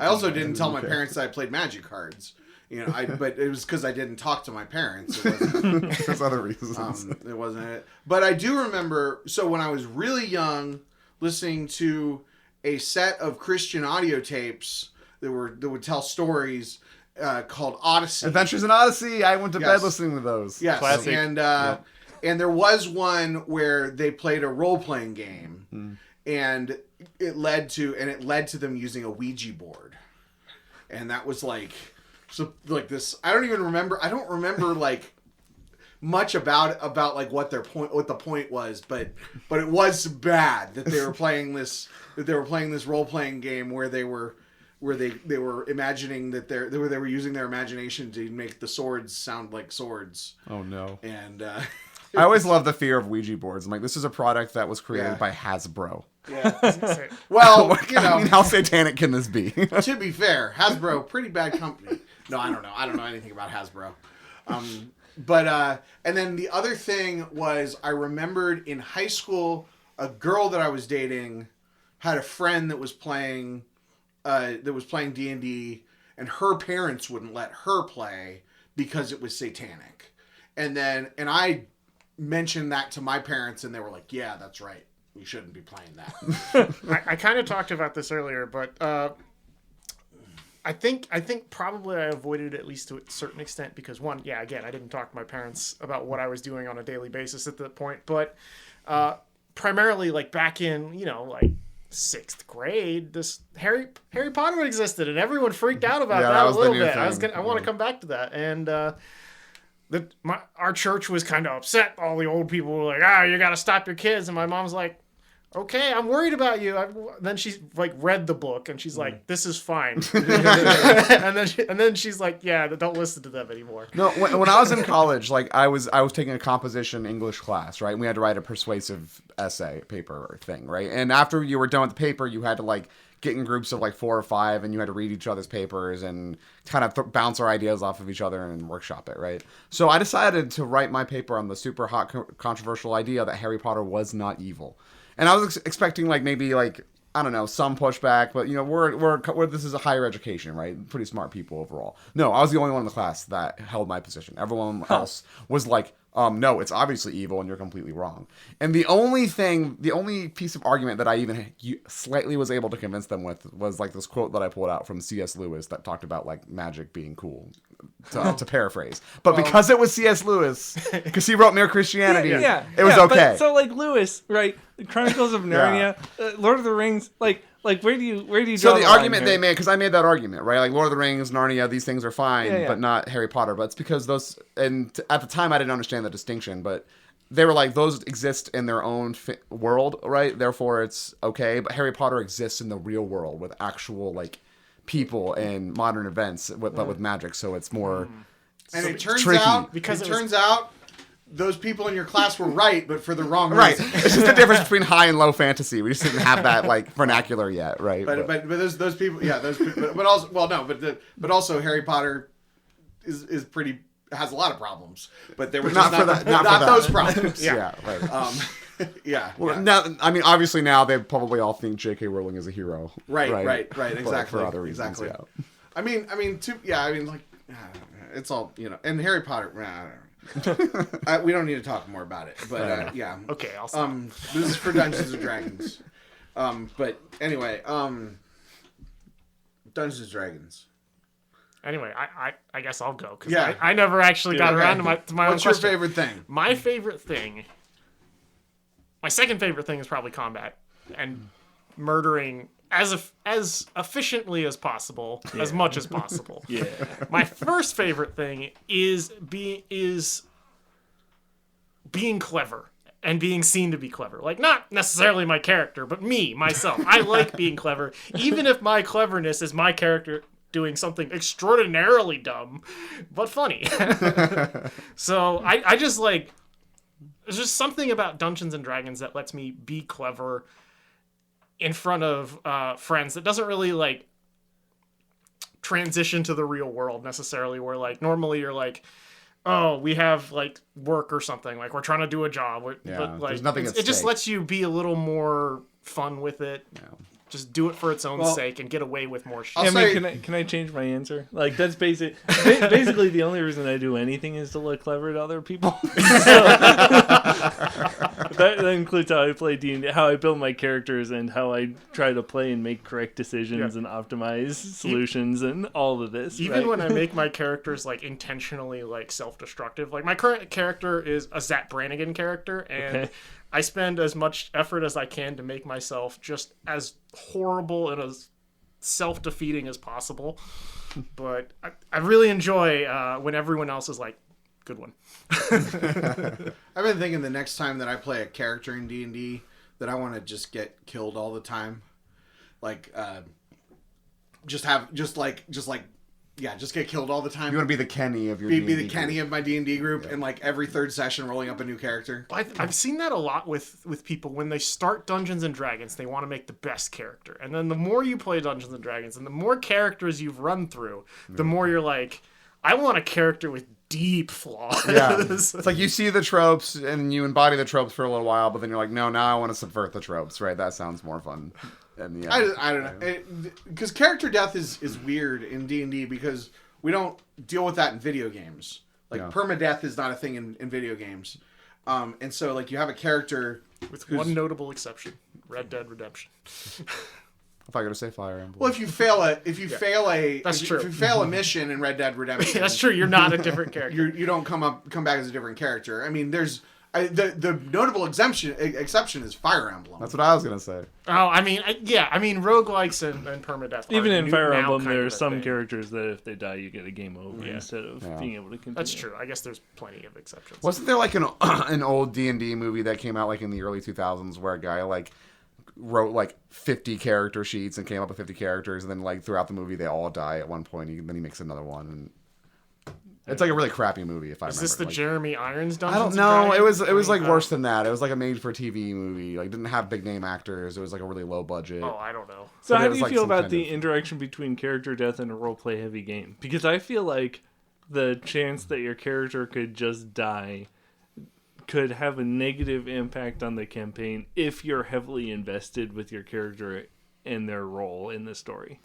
I also didn't tell my parents that I played Magic cards. But it was because I didn't talk to my parents. It wasn't. There's other reasons. It wasn't it. But I do remember. So when I was really young, listening to a set of Christian audio tapes that would tell stories called Odyssey. Adventures in Odyssey. I went to bed listening to those. Yes, classic. And there was one where they played a role-playing game, and it led to them using a Ouija board, and that was like this. I don't remember like much about like what the point was, but it was bad that they were playing this role-playing game where they were imagining that they were using their imagination to make the swords sound like swords. Oh no. And I always love the fear of Ouija boards. I'm like, this is a product that was created by Hasbro. Yeah. Well, I mean, how satanic can this be? To be fair, Hasbro, pretty bad company. No, I don't know. I don't know anything about Hasbro. But and then the other thing was, I remembered in high school, a girl that I was dating had a friend that was playing D&D, and her parents wouldn't let her play because it was satanic. And I mentioned that to my parents, and they were like, "Yeah, that's right. We shouldn't be playing that." I kind of talked about this earlier, but I think probably I avoided it, at least to a certain extent, because one, yeah, again, I didn't talk to my parents about what I was doing on a daily basis at that point, but primarily like back in, like 6th grade, this Harry Potter existed, and everyone freaked out about that a little bit. I want to come back to that, and our church was kind of upset. All the old people were like, you got to stop your kids, and my mom's like, okay, I'm worried about you. Then she like read the book, and she's like, this is fine. and then she's like, yeah, don't listen to them anymore. No, when I was in college, like I was taking a composition English class, right? And we had to write a persuasive essay paper thing, right? And after you were done with the paper, you had to like get in groups of like 4 or 5, and you had to read each other's papers and kind of bounce our ideas off of each other and workshop it, right? So I decided to write my paper on the super hot controversial idea that Harry Potter was not evil. And I was expecting like maybe like, I don't know, some pushback, but we're this is a higher education, right? Pretty smart people overall. No, I was the only one in the class that held my position. Everyone else was like, no, it's obviously evil and you're completely wrong. And the only piece of argument that I even slightly was able to convince them with was like this quote that I pulled out from C.S. Lewis that talked about like magic being cool, to paraphrase. But because it was C.S. Lewis, because he wrote Mere Christianity, it was okay. But, so like Lewis, right? The Chronicles of Narnia, Lord of the Rings, like where do you draw so the line argument here? they made, because I made that argument, right? Like Lord of the Rings, Narnia, these things are fine, but not Harry Potter. But it's because those, and at the time I didn't understand the distinction, but they were like, those exist in their own world, right? Therefore it's okay. But Harry Potter exists in the real world with actual like people and modern events, but with magic. So it's more and it turns tricky. out those people in your class were right, but for the wrong reason. Right. It's just the difference between high and low fantasy. We just didn't have that like vernacular yet, right? But those people, but also, well, no, but also Harry Potter is pretty, has a lot of problems, but there were just not those problems. Right. Well, now, I mean, obviously now they probably all think J.K. Rowling is a hero. Right. Exactly. For other reasons, exactly. I mean, it's all, and Harry Potter, we don't need to talk more about it, but Okay, I'll stop. This is for Dungeons and Dragons. But anyway, Dungeons and Dragons. Anyway, I guess I'll go, because I never actually got around to my own question. What's your favorite thing? My favorite thing, my second favorite thing is probably combat and murdering as efficiently as possible, as much as possible. My first favorite thing is being clever and being seen to be clever. Like, not necessarily my character, but myself. I like being clever, even if my cleverness is my character doing something extraordinarily dumb, but funny. So I just like, there's just something about Dungeons and Dragons that lets me be clever in front of friends that doesn't really like transition to the real world necessarily, where like normally you're like, oh, we have like work or something, like we're trying to do a job, but like it just lets you be a little more fun with it. Just do it for its own sake and get away with more shit. Can I change my answer? Like, that's basically the only reason I do anything is to look clever to other people. That includes how I play D&D, how I build my characters, and how I try to play and make correct decisions and optimize solutions and all of this. Even when I make my characters like intentionally like self-destructive, like my current character is a Zach Brannigan character, and I spend as much effort as I can to make myself just as horrible and as self-defeating as possible. But I really enjoy when everyone else is like, good one. I've been thinking the next time that I play a character in D&D that I want to just get killed all the time. Like, just get killed all the time. You want to be the Kenny of your be D&D the Kenny group. of my D&D group, and like every third session rolling up a new character. I've seen that a lot with people when they start Dungeons and Dragons. They want to make the best character, and then the more you play Dungeons and Dragons, and the more characters you've run through, the more you're like, I want a character with deep flaws. Yeah, it's like you see the tropes and you embody the tropes for a little while, but then you're like, no, now I want to subvert the tropes. Right? That sounds more fun. And yeah, I don't know, because character death is weird in D&D because we don't deal with that in video games. Like permadeath is not a thing in video games, and so like you have a character with one notable exception: Red Dead Redemption. If I go to say Fire Emblem. Well, if you fail a mission in Red Dead Redemption, that's true. You're not a different character. You don't come back as a different character. I mean, the notable exception is Fire Emblem. That's what I was gonna say. Oh, I mean, roguelikes and permadeath. Even in Fire Emblem, there are some characters that if they die, you get a game over instead of being able to continue. That's true. I guess there's plenty of exceptions. Wasn't there like an old D&D movie that came out like in the early 2000s where a guy like wrote like 50 character sheets and came up with 50 characters, and then like throughout the movie they all die at one point, and then he makes another one, and it's like a really crappy movie. If I remember. Is this the Jeremy Irons Dungeons? I don't know. It was like worse than that. It was like a made-for-TV movie. Like didn't have big name actors. It was like a really low budget. Oh, I don't know. So how do you feel about the interaction between character death and a roleplay heavy game? Because I feel like the chance that your character could just die could have a negative impact on the campaign if you're heavily invested with your character and their role in the story.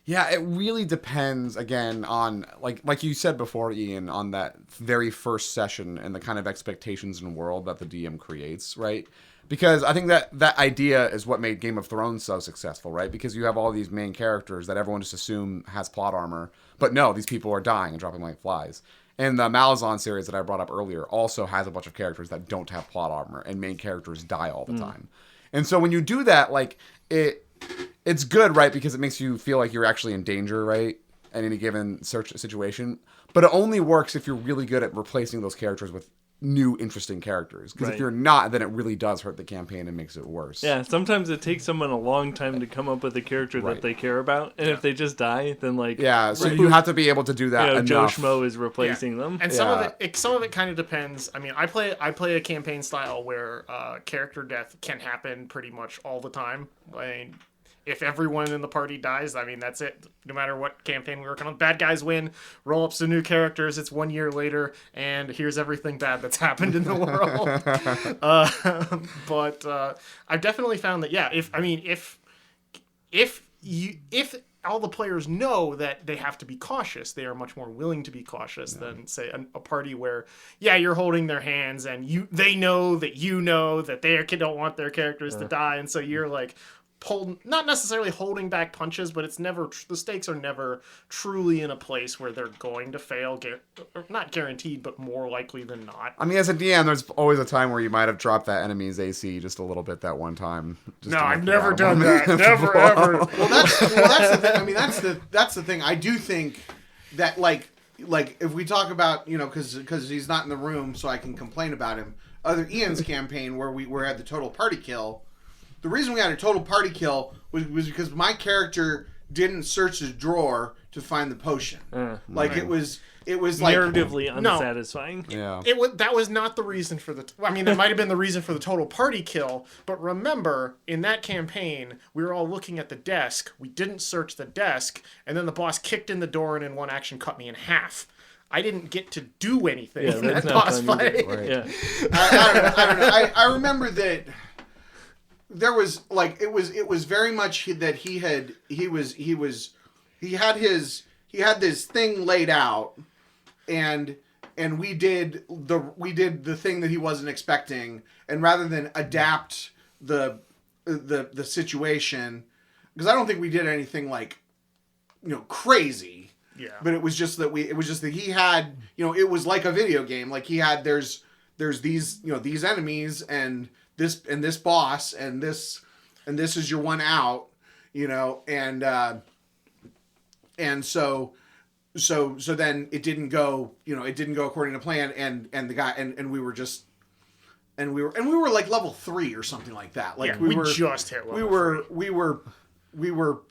Yeah, it really depends, again, on, like you said before, Ian, on that very first session and the kind of expectations and world that the DM creates, right? Because I think that idea is what made Game of Thrones so successful, right? Because you have all these main characters that everyone just assume has plot armor, but no, these people are dying and dropping like flies. And the Malazan series that I brought up earlier also has a bunch of characters that don't have plot armor, and main characters die all the time. And so when you do that, like, it's good, right? Because it makes you feel like you're actually in danger, right? In any given search situation. But it only works if you're really good at replacing those characters with new, interesting characters. Because if you're not, then it really does hurt the campaign and makes it worse. Yeah, sometimes it takes someone a long time to come up with a character that they care about. And if they just die, then like... Yeah, so you have to be able to do that enough. Joe Schmo is replacing them. And some of it kind of depends. I mean, I play a campaign style where character death can happen pretty much all the time. I mean, if everyone in the party dies, I mean, that's it. No matter what campaign we're working on. Bad guys win, roll up some new characters, it's 1 year later, and here's everything bad that's happened in the world. But I've definitely found that, if all the players know that they have to be cautious, they are much more willing to be cautious than, say, a party where, you're holding their hands, and they know that they don't want their characters to die, and so you're like... not necessarily holding back punches, but it's never the stakes are never truly in a place where they're going to fail. Not guaranteed, but more likely than not. I mean, as a DM, there's always a time where you might have dropped that enemy's AC just a little bit that one time. No, I've never done that. Never ever. Well, that's the thing. I mean, that's the thing. I do think that like if we talk about because he's not in the room, so I can complain about him. Other Ian's campaign where we had the total party kill. The reason we had a total party kill was because my character didn't search his drawer to find the potion. It was like narratively unsatisfying. Yeah. That was not the reason for the... I mean, that might have been the reason for the total party kill, but remember, in that campaign, we were all looking at the desk, we didn't search the desk, and then the boss kicked in the door and in one action cut me in half. I didn't get to do anything in that boss fight. Right. Yeah. I don't know. I remember that... There was it was very much that he had this thing laid out, and and we did the thing that he wasn't expecting, and rather than adapt the situation, because I don't think we did anything like, crazy. Yeah. But it was just that he had, it was like a video game. Like he had, there's these, these enemies and this boss and this is your one out, and so then it didn't go according to plan, and the guy and we were just. And we were like level 3 or something like that. Like we just hit level 3. We were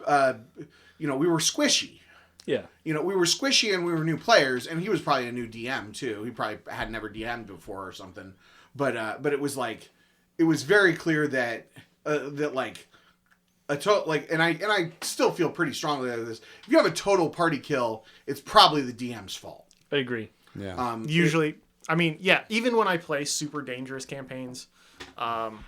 squishy. Yeah. We were squishy and we were new players, and he was probably a new DM too. He probably had never DM'd before or something. But it was like, it was very clear that like a total, like, and I still feel pretty strongly about this. If you have a total party kill, it's probably the DM's fault. I agree. Yeah. Usually, even when I play super dangerous campaigns, and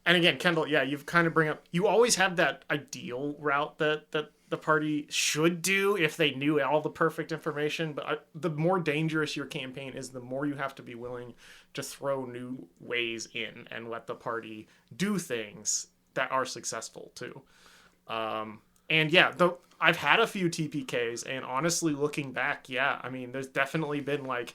again, Kendall, you've kind of bring up, you always have that ideal route that the party should do if they knew all the perfect information. But the more dangerous your campaign is, the more you have to be willing to throw new ways in and let the party do things that are successful too. I've had a few TPKs, and honestly, looking back, there's definitely been like,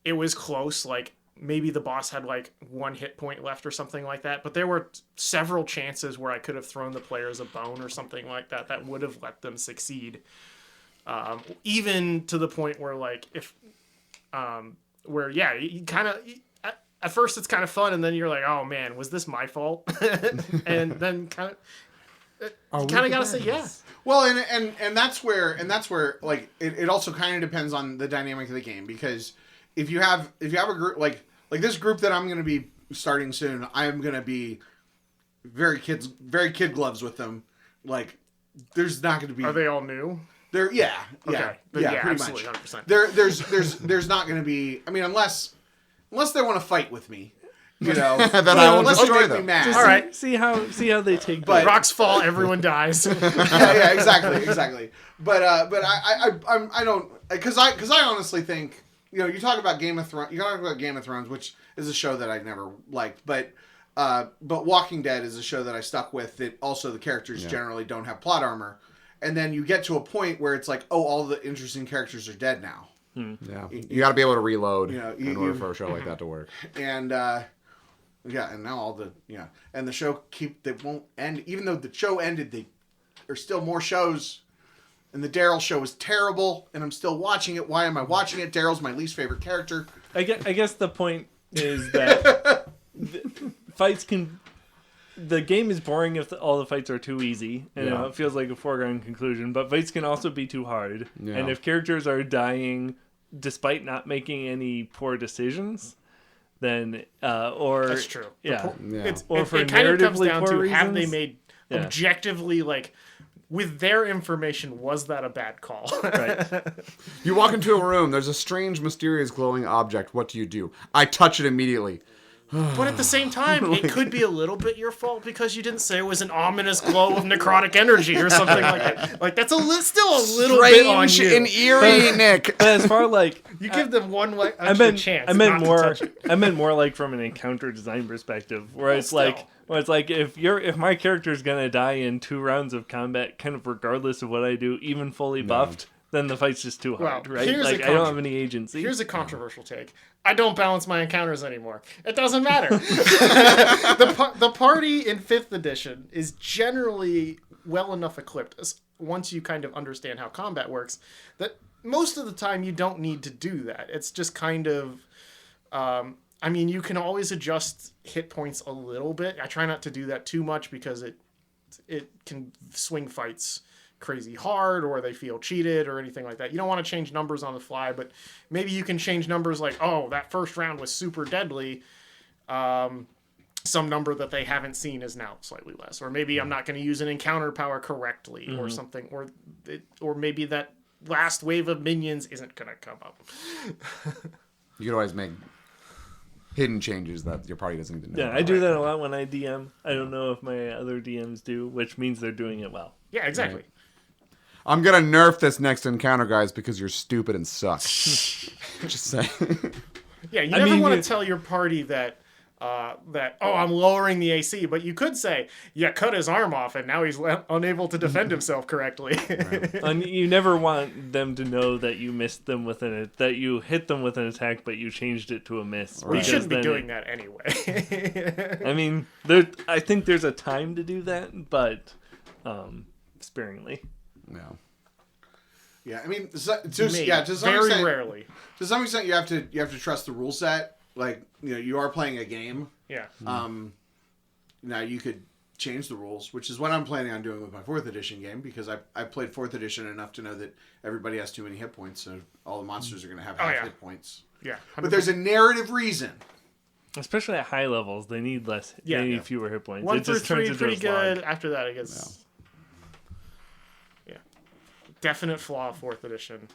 it was close, like maybe the boss had like 1 hit point left or something like that, but there were several chances where I could have thrown the players a bone or something like that would have let them succeed. Even to the point where like you kind of, at first it's kind of fun, and then you're like, oh man, was this my fault? And then kind of gotta say yes. Well, and that's where like it also kind of depends on the dynamic of the game, because if you have a group like this group that I'm going to be starting soon, I am going to be very kid gloves with them. Like, there's not going to be. Are they all new? Okay. Yeah, pretty absolutely, much. 100%. There's not going to be. I mean, unless they want to fight with me, then I will destroy them. Just all right. See how they take. But rocks fall, everyone dies. yeah, exactly. But I don't, because I honestly think, you talk about Game of Thrones, which is a show that I never liked, but Walking Dead is a show that I stuck with, that also the characters generally don't have plot armor. And then you get to a point where it's like, oh, all the interesting characters are dead now. Yeah. You got to be able to reload in order for a show like that to work. And and now and the show they won't end, even though the show ended, there's still more shows. And the Daryl show is terrible, and I'm still watching it. Why am I watching it? Daryl's my least favorite character. I guess the point is that the game is boring if all the fights are too easy, and it feels like a foregone conclusion. But fights can also be too hard, and if characters are dying despite not making any poor decisions, then that's true. Or for it kind of comes down to, reasons, have they made objectively, like, with their information, was that a bad call? Right. You walk into a room, there's a strange, mysterious, glowing object. What do? I touch it immediately. But at the same time, it could be a little bit your fault because you didn't say it was an ominous glow of necrotic energy or something like that. Like, that's still a little bit on you. And eerie, Nick. But as far like you give them one extra chance. I meant more like from an encounter design perspective, where it's like if my character is gonna die in 2 rounds of combat, kind of regardless of what I do, even fully buffed, then the fight's just too hard, right? Like, I don't have any agency. Here's a controversial take. I don't balance my encounters anymore. It doesn't matter. The party in 5th edition is generally well enough equipped, once you kind of understand how combat works, that most of the time you don't need to do that. It's just kind of... you can always adjust hit points a little bit. I try not to do that too much because it can swing fights crazy hard, or they feel cheated or anything like that. You don't want to change numbers on the fly, but maybe you can change numbers like, oh, that first round was super deadly. Some number that they haven't seen is now slightly less. Or maybe I'm not going to use an encounter power correctly or something. Or maybe that last wave of minions isn't going to come up. You can always make hidden changes that your party doesn't even know. Yeah, I do that a lot when I DM. I don't know if my other DMs do, which means they're doing it well. Yeah, exactly. I'm gonna nerf this next encounter, guys, because you're stupid and suck. Just saying. Yeah, you never want to tell your party that I'm lowering the AC, but you could say, yeah, cut his arm off, and now he's unable to defend himself correctly. And you never want them to know that you missed them that you hit them with an attack, but you changed it to a miss. We shouldn't be doing that anyway. I mean, I think there's a time to do that, but sparingly. No. Yeah, I mean, to some very extent, rarely. To some extent, you have to trust the rule set. Like, you are playing a game. Yeah. Now you could change the rules, which is what I'm planning on doing with my 4th edition game, because I played 4th edition enough to know that everybody has too many hit points, so all the monsters are going to have half hit points. Yeah. 100%. But there's a narrative reason. Especially at high levels, they need less. Yeah, they need fewer hit points. 1 through 3, pretty good. After that, I guess. Yeah. Definite flaw of 4th edition.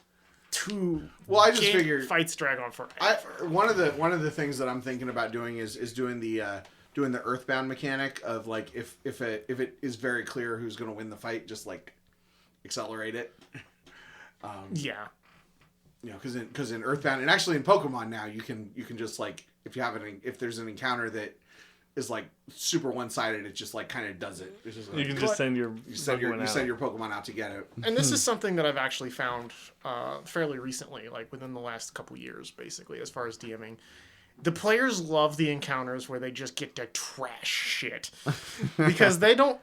I just figured fights drag on forever. One of the things that I'm thinking about doing is doing the Earthbound mechanic of, like, if it is very clear who's going to win the fight, just like accelerate it. Yeah. Because in Earthbound, and actually in Pokemon now, you can just, like, if there's an encounter that is, like, super one-sided, it just, like, kind of does it. It's just, like, you can just send your send your Pokemon out to get it. And this is something that I've actually found fairly recently, like within the last couple years, basically, as far as DMing. The players love the encounters where they just get to trash shit. Because they don't...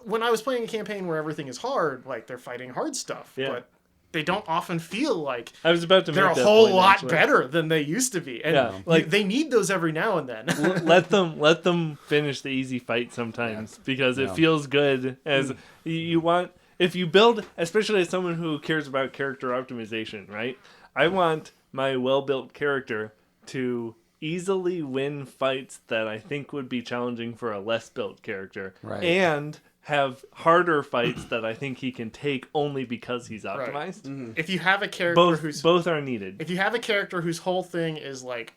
when I was playing a campaign where everything is hard, like, they're fighting hard stuff. Yeah. But they don't often feel like I was about to they're make a that whole point, lot actually. better than they used to be. And they need those every now and then. let them finish the easy fight sometimes, because it feels good as you want. If you build, especially as someone who cares about character optimization, right? I want my well-built character to easily win fights that I think would be challenging for a less built character, and have harder fights that I think he can take only because he's optimized. Right. Mm-hmm. If you have a character both are needed. If you have a character whose whole thing is like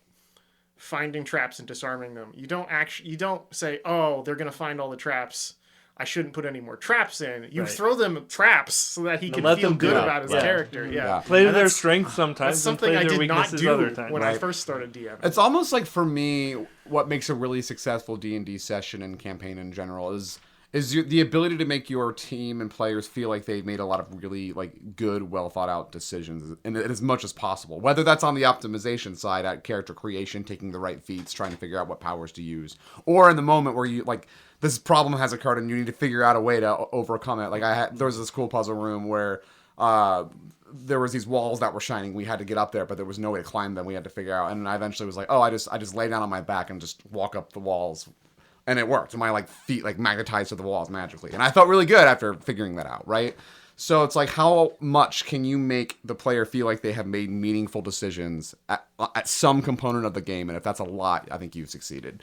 finding traps and disarming them, you don't say, "Oh, they're going to find all the traps. I shouldn't put any more traps in." You throw them traps so that he can feel good about his character. Yeah. Play to their strengths sometimes. That's something I did not do other times. when I first started DMing. It's almost like, for me, what makes a really successful D&D session and campaign in general is the ability to make your team and players feel like they've made a lot of really, like, good, well thought out decisions, and as much as possible. Whether that's on the optimization side, at character creation, taking the right feats, trying to figure out what powers to use, or in the moment where you, like, this problem has occurred and you need to figure out a way to overcome it. Like, there was this cool puzzle room where there was these walls that were shining. We had to get up there, but there was no way to climb them. We had to figure out, and I eventually was like, oh, I just lay down on my back and just walk up the walls. And it worked. My, like, feet, like, magnetized to the walls magically. And I felt really good after figuring that out, right? So it's like, how much can you make the player feel like they have made meaningful decisions at some component of the game? And if that's a lot, I think you've succeeded.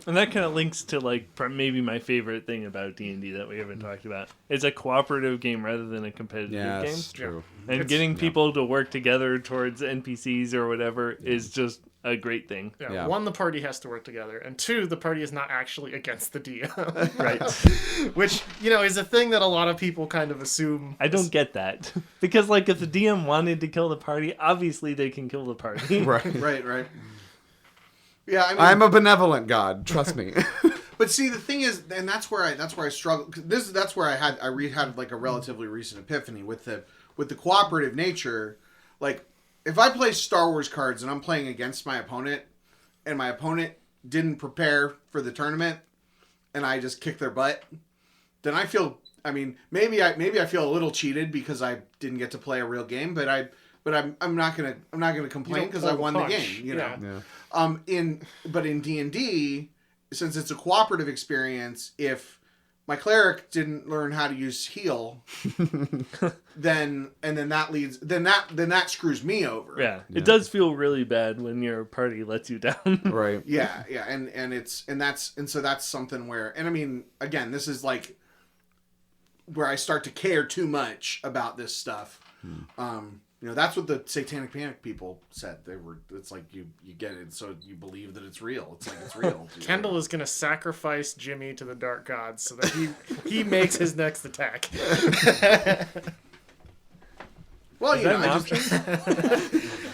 And that kind of links to, like, maybe my favorite thing about D&D that we haven't talked about. It's a cooperative game rather than a competitive game. That's true. And getting people to work together towards NPCs or whatever is just a great thing. Yeah. One, the party has to work together, and two, the party is not actually against the DM. Right. Which, is a thing that a lot of people kind of assume. I don't get that. Because, like, if the DM wanted to kill the party, obviously they can kill the party. Right. Yeah, I mean, I'm a benevolent god. Trust me. But see, the thing is, and that's where I struggle. That's where I had like a relatively recent epiphany with the cooperative nature. Like, if I play Star Wars cards and I'm playing against my opponent, and my opponent didn't prepare for the tournament, and I just kick their butt, then I feel. I mean, maybe I feel a little cheated because I didn't get to play a real game, but I'm not gonna complain because I won the game. But in D&D, since it's a cooperative experience, if my cleric didn't learn how to use heal, then that screws me over. Yeah. It does feel really bad when your party lets you down. Right. Yeah, and so that's something where, and I mean, again, this is like where I start to care too much about this stuff. that's what the Satanic Panic people said. It's like you get it, so you believe that it's real. It's like it's real. Kendall is gonna sacrifice Jimmy to the dark gods so that he makes his next attack. Well, I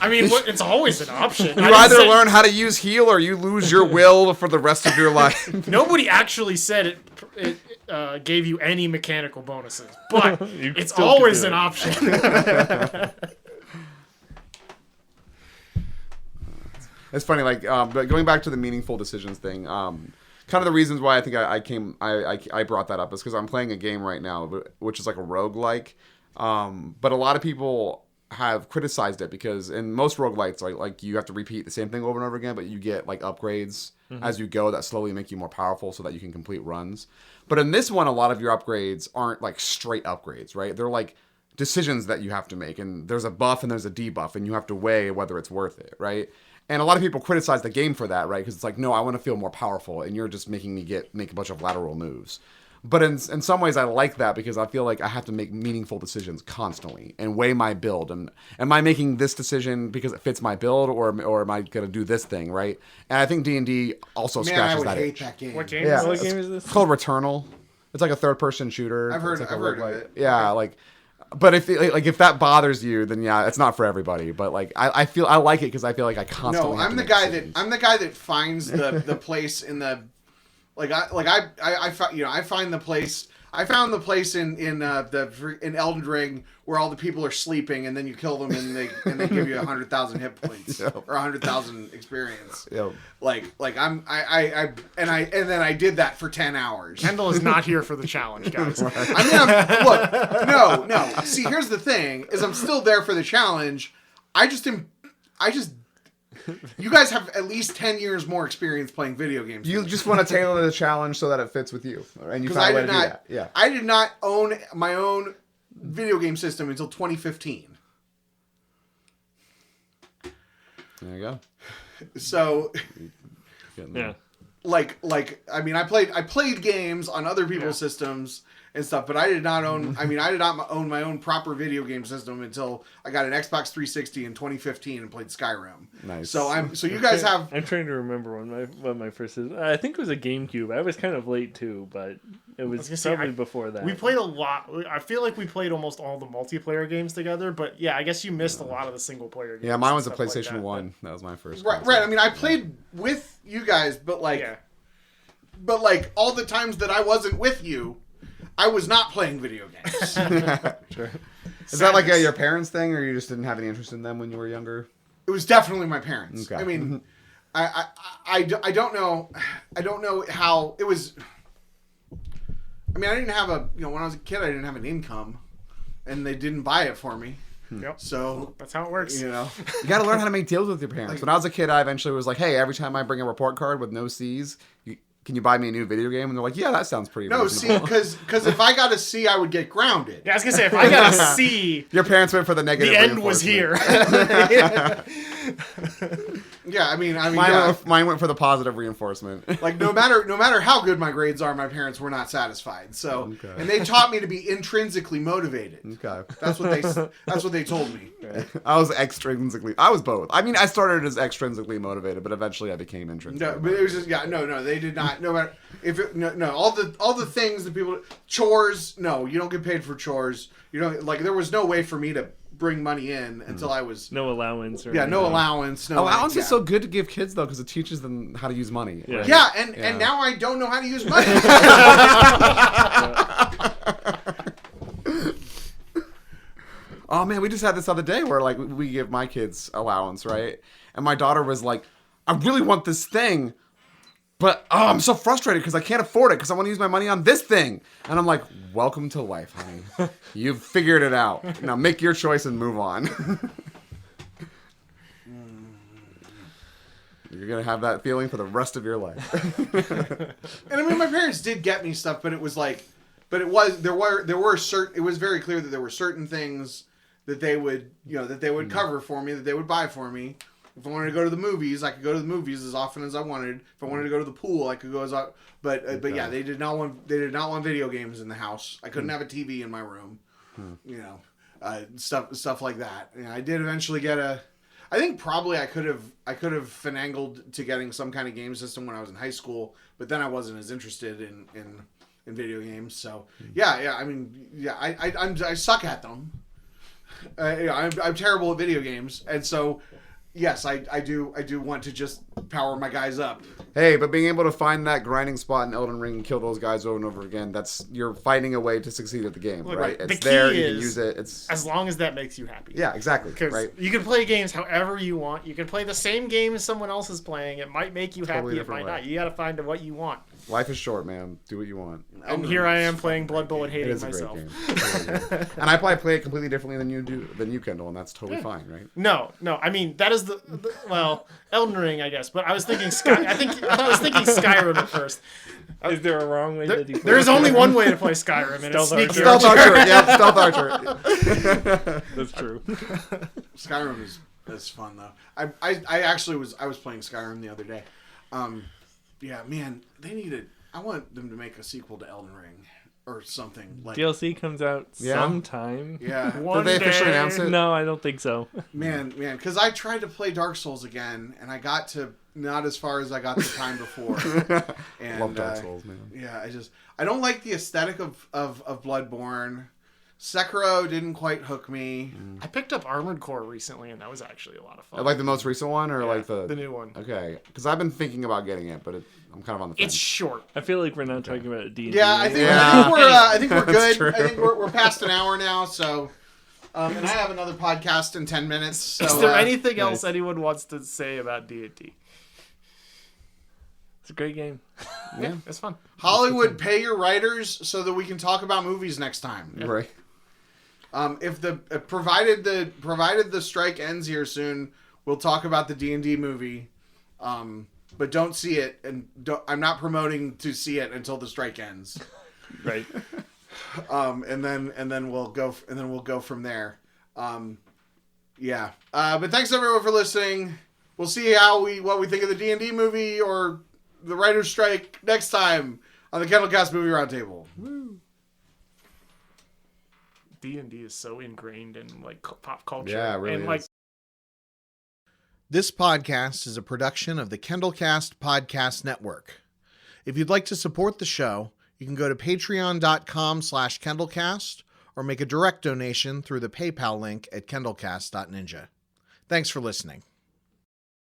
mean, it's always an option. You either learn how to use heal or you lose your will for the rest of your life. Nobody actually said it gave you any mechanical bonuses, but it's still always could do an it. option. It's funny, like, but going back to the meaningful decisions thing, kind of the reasons why I think I brought that up is because I'm playing a game right now, which is like a roguelike. But a lot of people have criticized it because in most roguelites, like you have to repeat the same thing over and over again, but you get like upgrades as you go that slowly make you more powerful so that you can complete runs. But in this one, a lot of your upgrades aren't like straight upgrades, right? They're like decisions that you have to make, and there's a buff and there's a debuff, and you have to weigh whether it's worth it, right? And a lot of people criticize the game for that, right? Because it's like, no, I want to feel more powerful, and you're just making me make a bunch of lateral moves. But in some ways, I like that because I feel like I have to make meaningful decisions constantly and weigh my build. And am I making this decision because it fits my build, or am I going to do this thing, right? And I think D&D also scratches that itch. That game. What game Yeah, is What this? game is this? It's called Returnal. It's like a third-person shooter. I've heard It's like of it. Yeah, like, but if that bothers you, then yeah, it's not for everybody. But like, I like it because I feel like I constantly. No, I'm the guy that finds the place in the. I find the place. I found the place in Elden Ring where all the people are sleeping, and then you kill them, and they give you 100,000 hit points or 100,000 experience. Yep. And then I did that for 10 hours. Kendall is not here for the challenge, guys. No. See, here's the thing: is I'm still there for the challenge. You guys have at least 10 years more experience playing video games. You just want to tailor the challenge so that it fits with you, and you find a way to do that. Yeah. I did not own my own video game system until 2015. There you go. So, Yeah. I played games on other people's systems and stuff, but I did not own. I did not own my own proper video game system until I got an Xbox 360 in 2015 and played Skyrim. Nice. So you guys have. I'm trying to remember when my first is. I think it was a GameCube. I was kind of late too, but it was probably before that. We played a lot. I feel like we played almost all the multiplayer games together, but yeah, I guess you missed a lot of the single player games. Yeah, mine was a and stuff like PlayStation 1. That was my first. Right. I played with you guys, but all the times that I wasn't with you, I was not playing video games. Sure. Is that like your parents' thing, or you just didn't have any interest in them when you were younger? It was definitely my parents. Okay. I mean, I don't know. I don't know how it was. I mean, I didn't have when I was a kid, I didn't have an income, and they didn't buy it for me. Yep. So that's how it works. You got to learn how to make deals with your parents. When I was a kid, I eventually was like, hey, every time I bring a report card with no C's, can you buy me a new video game? And they're like, yeah, that sounds pretty reasonable. See, because if I got a C, I would get grounded. Yeah, I was going to say, if I got a C... Your parents went for the negative The end was here. Yeah, I mean, mine went for the positive reinforcement. Like no matter how good my grades are, my parents were not satisfied. So, and they taught me to be intrinsically motivated. Okay, that's what they told me. I was both. I mean, I started as extrinsically motivated, but eventually I became intrinsically. No, but it was just no. They did not. No matter all the things that people chores. No, you don't get paid for chores. You don't there was no way for me to bring money in until I was no allowance. No allowance. No allowance is so good to give kids though because it teaches them how to use money. Yeah, right? Yeah, and now I don't know how to use money. Oh man, we just had this other day where like we give my kids allowance, right? And my daughter was like, "I really want this thing, but I'm so frustrated because I can't afford it because I want to use my money on this thing." And I'm like, "Welcome to life, honey. You've figured it out. Now make your choice and move on." You're gonna have that feeling for the rest of your life. And I mean, my parents did get me stuff, but it was like, there were certain. It was very clear that there were certain things that they would, cover for me, that they would buy for me. If I wanted to go to the movies, I could go to the movies as often as I wanted. If I wanted to go to the pool, I could go But yeah, they did not want video games in the house. I couldn't have a TV in my room. stuff like that. And I did eventually get I think probably I could have finagled to getting some kind of game system when I was in high school, but then I wasn't as interested in video games. So I mean, I suck at them. I'm terrible at video games, and so yes, I do want to just power my guys up. Hey, but being able to find that grinding spot in Elden Ring and kill those guys over and over again, you're finding a way to succeed at the game, right? It's there, you can use it. It's as long as that makes you happy. Yeah, exactly. Right. You can play games however you want. You can play the same game as someone else is playing. It might make you happy, it might not. You got to find what you want. Life is short, man. Do what you want. And here I am playing Blood Bowl and hating myself. And I probably play it completely differently than you, Kendall, and that's totally fine, right? No. I mean, that is the Elden Ring, I guess. But I was thinking I was thinking Skyrim at first. Is there a wrong way to do it? There's only one way to play Skyrim, and it's sneaky Stealth Archer. Yeah, Stealth Archer. That's true. Skyrim is fun though. I actually was playing Skyrim the other day. Yeah, man, I want them to make a sequel to Elden Ring or something. Like DLC comes out sometime. Yeah. Did they officially announce it? No, I don't think so. Man, because I tried to play Dark Souls again, and I got to not as far as I got the time before. And, love Dark Souls, man. Yeah, I don't like the aesthetic of Bloodborne. Sekiro didn't quite hook me. I picked up Armored Core recently, and that was actually a lot of fun. Like the most recent one, or like the new one? Okay, because I've been thinking about getting it, but I'm kind of on the fence. It's short. I feel like we're not talking about D&D. Yeah, I think we're good. I think we're past an hour now, so. And I have another podcast in 10 minutes. So, is there anything else anyone wants to say about D&D? It's a great game. Yeah, it's fun. Hollywood, pay your writers so that we can talk about movies next time. Right. If provided the strike ends here soon, we'll talk about the D&D movie. But don't see it, and I'm not promoting to see it until the strike ends. Right. And then we'll go from there. Yeah. But thanks everyone for listening. We'll see what we think of the D&D movie or the writer's strike next time on the KendallCast Movie Roundtable. Woo. D&D is so ingrained in like pop culture. Yeah, it really and is. like this podcast is a production of the KendallCast Podcast Network. If you'd like to support the show, you can go to patreon.com/KendallCast or make a direct donation through the PayPal link at kendallcast.ninja. Thanks for listening.